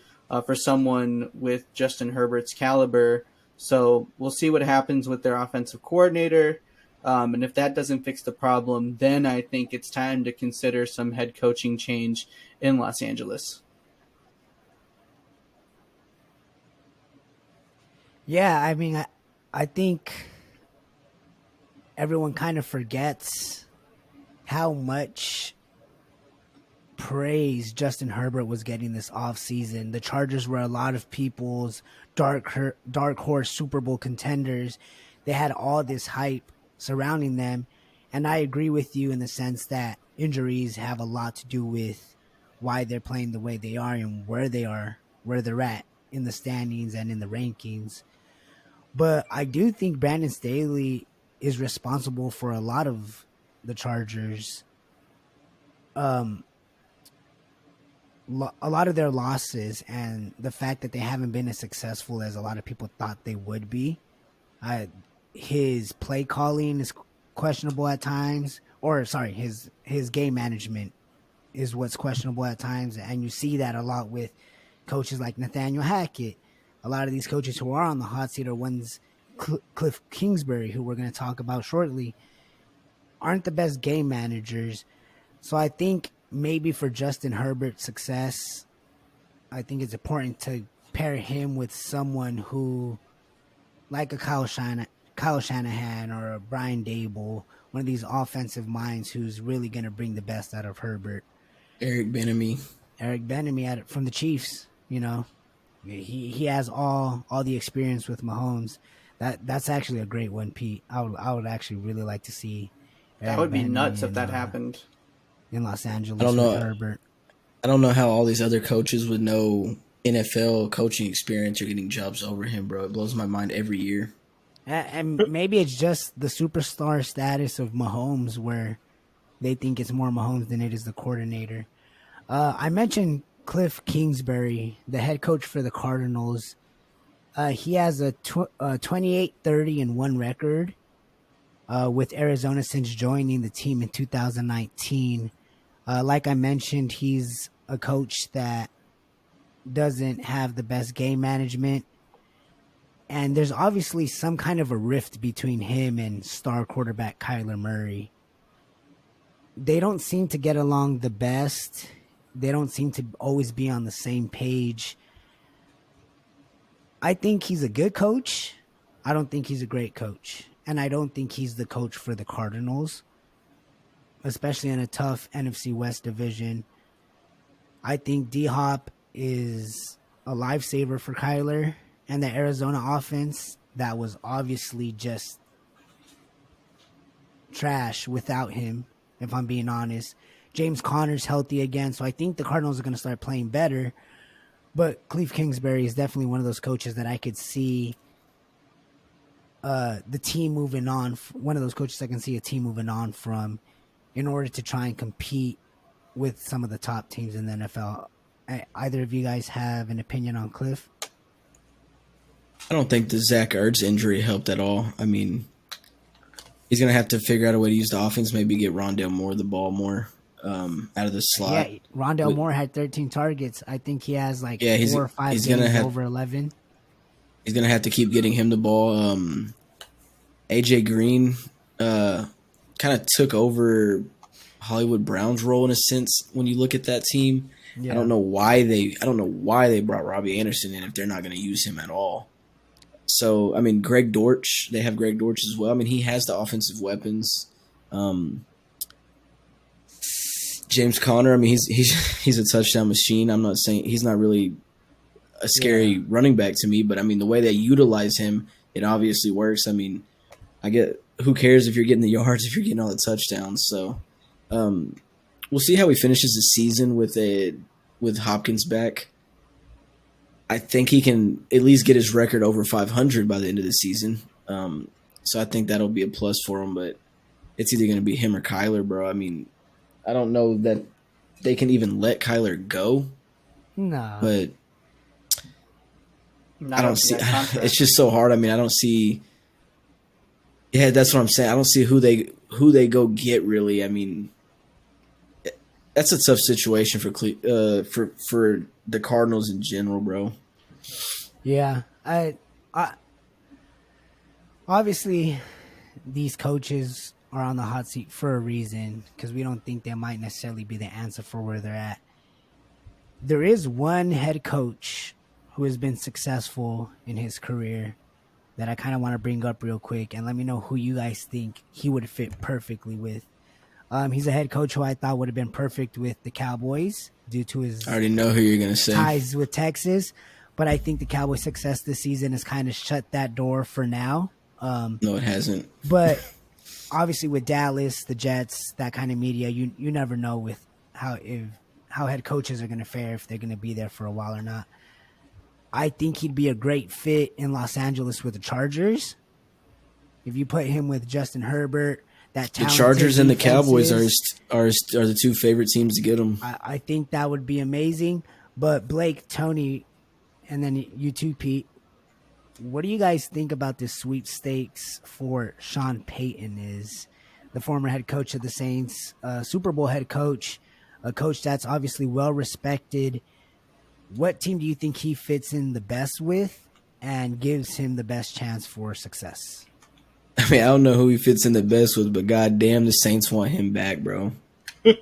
for someone with Justin Herbert's caliber. So we'll see what happens with their offensive coordinator. And if that doesn't fix the problem, then I think it's time to consider some head coaching change in Los Angeles. Yeah, I mean, I think everyone kind of forgets how much praise Justin Herbert was getting this offseason. The Chargers were a lot of people's dark horse Super Bowl contenders. They had all this hype surrounding them. And I agree with you in the sense that injuries have a lot to do with why they're playing the way they are and where they're at in the standings and in the rankings. But I do think Brandon Staley is responsible for a lot of the Chargers. A lot of their losses and the fact that they haven't been as successful as a lot of people thought they would be. His play calling is questionable at times, his game management is what's questionable at times, and you see that a lot with coaches like Nathaniel Hackett. A lot of these coaches who are on the hot seat are ones, Cliff Kingsbury, who we're going to talk about shortly, aren't the best game managers. So I think maybe for Justin Herbert's success, I think it's important to pair him with someone who, like a Kyle Shanahan or a Brian Dable, one of these offensive minds who's really going to bring the best out of Herbert. Eric Bieniemy from the Chiefs, He has all the experience with Mahomes. That's actually a great one, Pete. I would actually really like to see. That would be nuts if that happened in Los Angeles. I don't know. With Herbert. I don't know how all these other coaches with no NFL coaching experience are getting jobs over him, bro. It blows my mind every year. And maybe it's just the superstar status of Mahomes, where they think it's more Mahomes than it is the coordinator. I mentioned Cliff Kingsbury, the head coach for the Cardinals. He has a 28-30-1 record with Arizona since joining the team in 2019. Like I mentioned, he's a coach that doesn't have the best game management. And there's obviously some kind of a rift between him and star quarterback Kyler Murray. They don't seem to get along the best. They don't seem to always be on the same page. I think he's a good coach. I don't think he's a great coach. And I don't think he's the coach for the Cardinals, especially in a tough NFC West division. I think D-Hop is a lifesaver for Kyler and the Arizona offense that was obviously just trash without him, if I'm being honest. James Conner's healthy again, so I think the Cardinals are going to start playing better. But Cliff Kingsbury is definitely one of those coaches that I could see the team moving on. One of those coaches I can see a team moving on from in order to try and compete with some of the top teams in the NFL. Either of you guys have an opinion on Cliff? I don't think the Zach Ertz injury helped at all. I mean, he's going to have to figure out a way to use the offense, maybe get Rondale Moore the ball more out of the slot. Yeah, Rondale Moore had 13 targets. I think he has 4 or 5 games over 11. He's going to have to keep getting him the ball. AJ Green kind of took over Hollywood Brown's role in a sense when you look at that team. Yeah. I don't know why they brought Robbie Anderson in if they're not going to use him at all. So, I mean, Greg Dortch, they have Greg Dortch as well. I mean, he has the offensive weapons. James Conner, I mean, he's a touchdown machine. I'm not saying he's not really a scary running back to me, but I mean, the way they utilize him, it obviously works. I mean, who cares if you're getting the yards, if you're getting all the touchdowns. So, we'll see how he finishes the season with Hopkins back. I think he can at least get his record over 500 by the end of the season. So I think that'll be a plus for him. But it's either going to be him or Kyler, bro. I mean, I don't know that they can even let Kyler go. No. But Not I don't up to see. that contract. It's just so hard. I mean, I don't see. Yeah, that's what I'm saying. I don't see who they go get really. I mean, that's a tough situation for the Cardinals in general, bro. Yeah, I obviously these coaches are on the hot seat for a reason because we don't think they might necessarily be the answer for where they're at. There is one head coach who has been successful in his career that I kind of want to bring up real quick, and let me know who you guys think he would fit perfectly with. He's a head coach who I thought would have been perfect with the Cowboys due to his I already know who you're gonna say. ties with Texas, but I think the Cowboys' success this season has kind of shut that door for now. No, it hasn't. But obviously with Dallas, the Jets, that kind of media, you never know with how head coaches are going to fare, if they're going to be there for a while or not. I think he'd be a great fit in Los Angeles with the Chargers. If you put him with Justin Herbert, that The Chargers and the Cowboys defenses, are the two favorite teams to get him. I think that would be amazing. But Blake, Tony, and then you too, Pete, what do you guys think about this sweepstakes for Sean Payton? Is the former head coach of the Saints, Super Bowl head coach, a coach that's obviously well respected. What team do you think he fits in the best with and gives him the best chance for success? I mean, I don't know who he fits in the best with, but goddamn, the Saints want him back, bro. They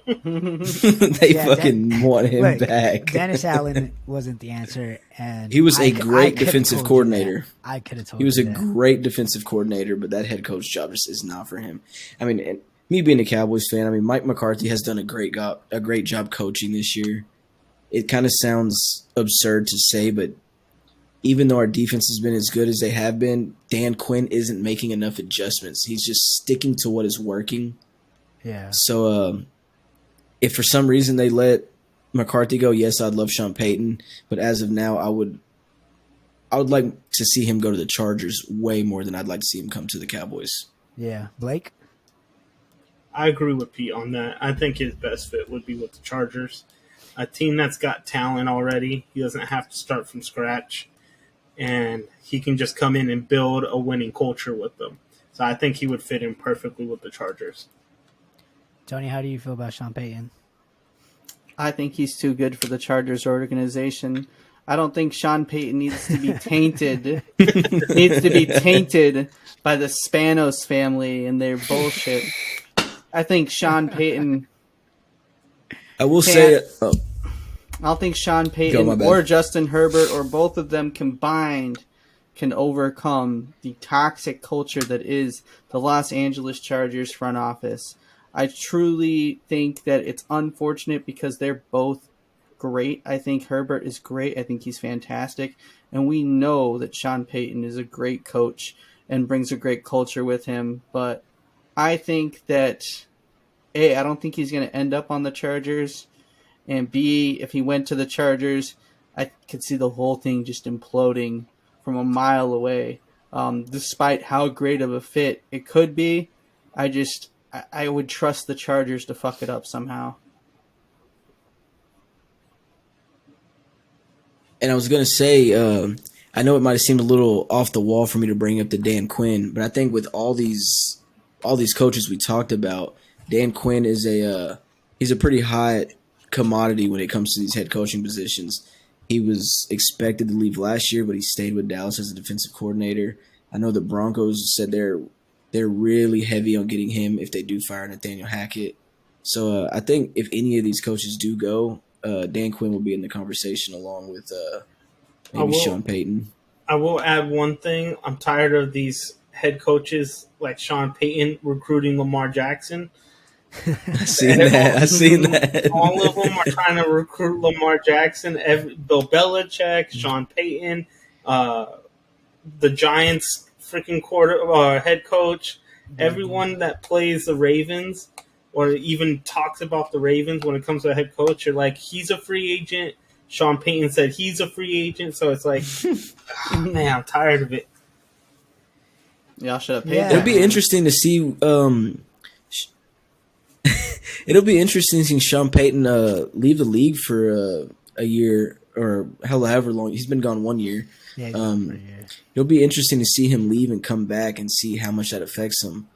want him back. Dennis Allen wasn't the answer, and he was a great defensive coordinator. I could have told he was you a great defensive coordinator, but that head coach job just is not for him. I mean, and me being a Cowboys fan, I mean, Mike McCarthy has done a great job coaching this year. It kind of sounds absurd to say, but even though our defense has been as good as they have been, Dan Quinn isn't making enough adjustments. He's just sticking to what is working. Yeah. So, if for some reason they let McCarthy go, yes, I'd love Sean Payton, but as of now, I would like to see him go to the Chargers way more than I'd like to see him come to the Cowboys. Yeah, Blake. I agree with Pete on that. I think his best fit would be with the Chargers, a team that's got talent already. He doesn't have to start from scratch, and he can just come in and build a winning culture with them. So I think he would fit in perfectly with the Chargers. Tony, how do you feel about Sean Payton? I think he's too good for the Chargers organization. I don't think Sean Payton needs to be tainted. By the Spanos family and their bullshit. I think Sean Payton. I will say, I don't think Sean Payton or Justin Herbert or both of them combined can overcome the toxic culture that is the Los Angeles Chargers front office. I truly think that it's unfortunate because they're both great. I think Herbert is great. I think he's fantastic. And we know that Sean Payton is a great coach and brings a great culture with him. But I think that, A, I don't think he's going to end up on the Chargers. And B, if he went to the Chargers, I could see the whole thing just imploding from a mile away. Despite how great of a fit it could be, I would trust the Chargers to fuck it up somehow. and I was going to say, I know it might have seemed a little off the wall for me to bring up the Dan Quinn, but I think with all these coaches we talked about, Dan Quinn is he's a pretty hot commodity when it comes to these head coaching positions. He was expected to leave last year, but he stayed with Dallas as a defensive coordinator. I know the Broncos said they're really heavy on getting him if they do fire Nathaniel Hackett. So I think if any of these coaches do go, Dan Quinn will be in the conversation along with maybe Sean Payton. I will add one thing. I'm tired of these head coaches like Sean Payton recruiting Lamar Jackson. I seen that. All of them are trying to recruit Lamar Jackson. Bill Belichick, Sean Payton, the Giants freaking head coach. Everyone that plays the Ravens or even talks about the Ravens when it comes to a head coach, you're like, he's a free agent. Sean Payton said he's a free agent. So it's like, man, I'm tired of it. Y'all should have paid Yeah. that. It'll be interesting to see. It'll be interesting seeing Sean Payton leave the league for a year or however long. He's been gone 1 year. Yeah, he's been for a year. It'll be interesting to see him leave and come back and see how much that affects him.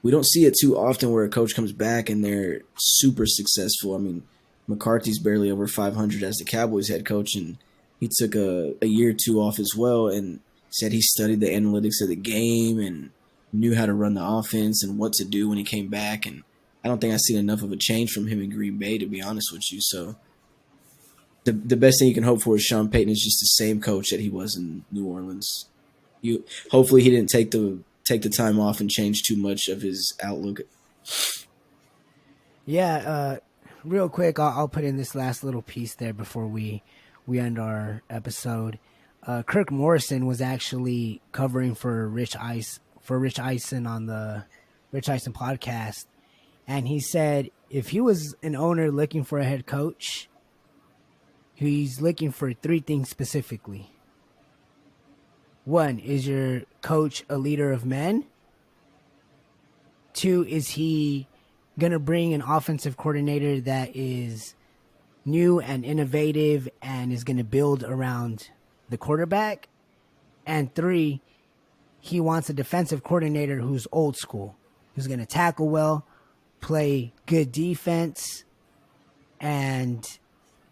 We don't see it too often where a coach comes back and they're super successful. I mean, McCarthy's barely over 500 as the Cowboys head coach, and he took a year or two off as well and said he studied the analytics of the game and knew how to run the offense and what to do when he came back. And I don't think I've seen enough of a change from him in Green Bay, to be honest with you. So the best thing you can hope for is Sean Payton is just the same coach that he was in New Orleans. Hopefully he didn't take the time off and change too much of his outlook. Yeah, real quick, I'll put in this last little piece there before we end our episode. Kirk Morrison was actually covering for Rich Eisen on the Rich Eisen podcast, and he said if he was an owner looking for a head coach, he's looking for three things specifically. One, is your coach a leader of men? Two, is he going to bring an offensive coordinator that is new and innovative and is going to build around the quarterback? And three, he wants a defensive coordinator who's old school, who's going to tackle well, play good defense, and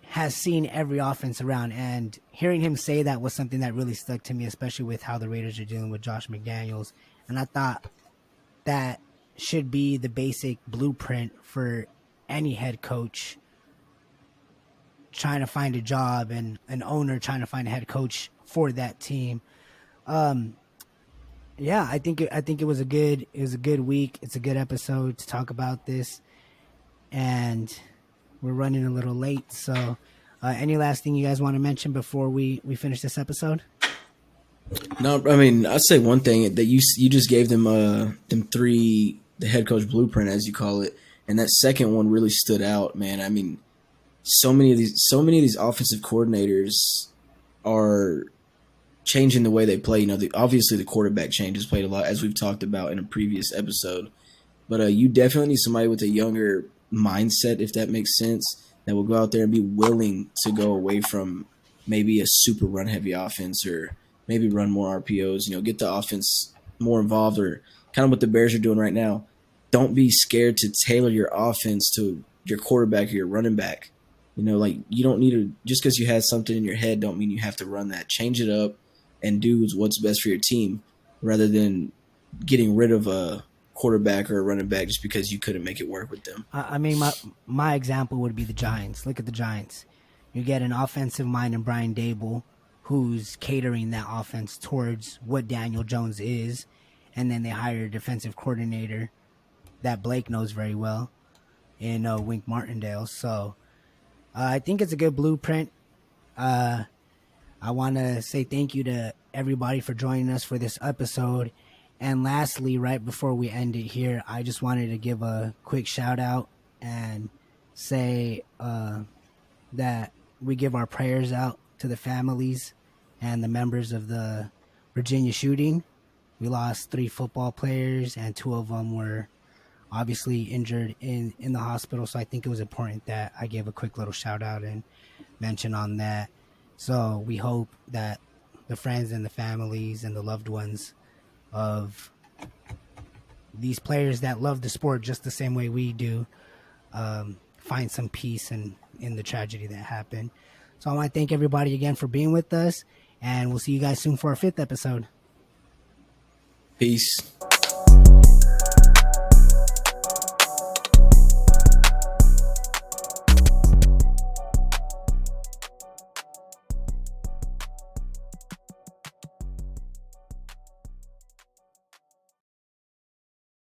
has seen every offense around. And hearing him say that was something that really stuck to me, especially with how the Raiders are dealing with Josh McDaniels. And I thought that should be the basic blueprint for any head coach trying to find a job and an owner trying to find a head coach for that team. Yeah, I think it was a good week. It's a good episode to talk about this, and we're running a little late. So, any last thing you guys want to mention before we finish this episode? No, I mean, I'd say one thing that you just gave them three, the head coach blueprint, as you call it, and that second one really stood out, man. I mean, so many of these offensive coordinators are changing the way they play. You know, obviously the quarterback change has played a lot, as we've talked about in a previous episode. But you definitely need somebody with a younger mindset, if that makes sense, that will go out there and be willing to go away from maybe a super run-heavy offense or maybe run more RPOs, you know, get the offense more involved, or kind of what the Bears are doing right now. Don't be scared to tailor your offense to your quarterback or your running back. You know, like, you don't need to, just because you had something in your head don't mean you have to run that. Change it up and do what's best for your team rather than getting rid of a quarterback or a running back just because you couldn't make it work with them. I mean, my example would be the Giants. Look at the Giants. You get an offensive mind in Brian Dable who's catering that offense towards what Daniel Jones is, and then they hire a defensive coordinator that Blake knows very well in Wink Martindale. So I think it's a good blueprint. I want to say thank you to everybody for joining us for this episode. And lastly, right before we end it here, I just wanted to give a quick shout out and say that we give our prayers out to the families and the members of the Virginia shooting. We lost 3 football players, and 2 of them were obviously injured in the hospital. So I think it was important that I gave a quick little shout out and mention on that. So we hope that the friends and the families and the loved ones of these players that love the sport just the same way we do find some peace in the tragedy that happened. So I want to thank everybody again for being with us, and we'll see you guys soon for our 5th episode. Peace.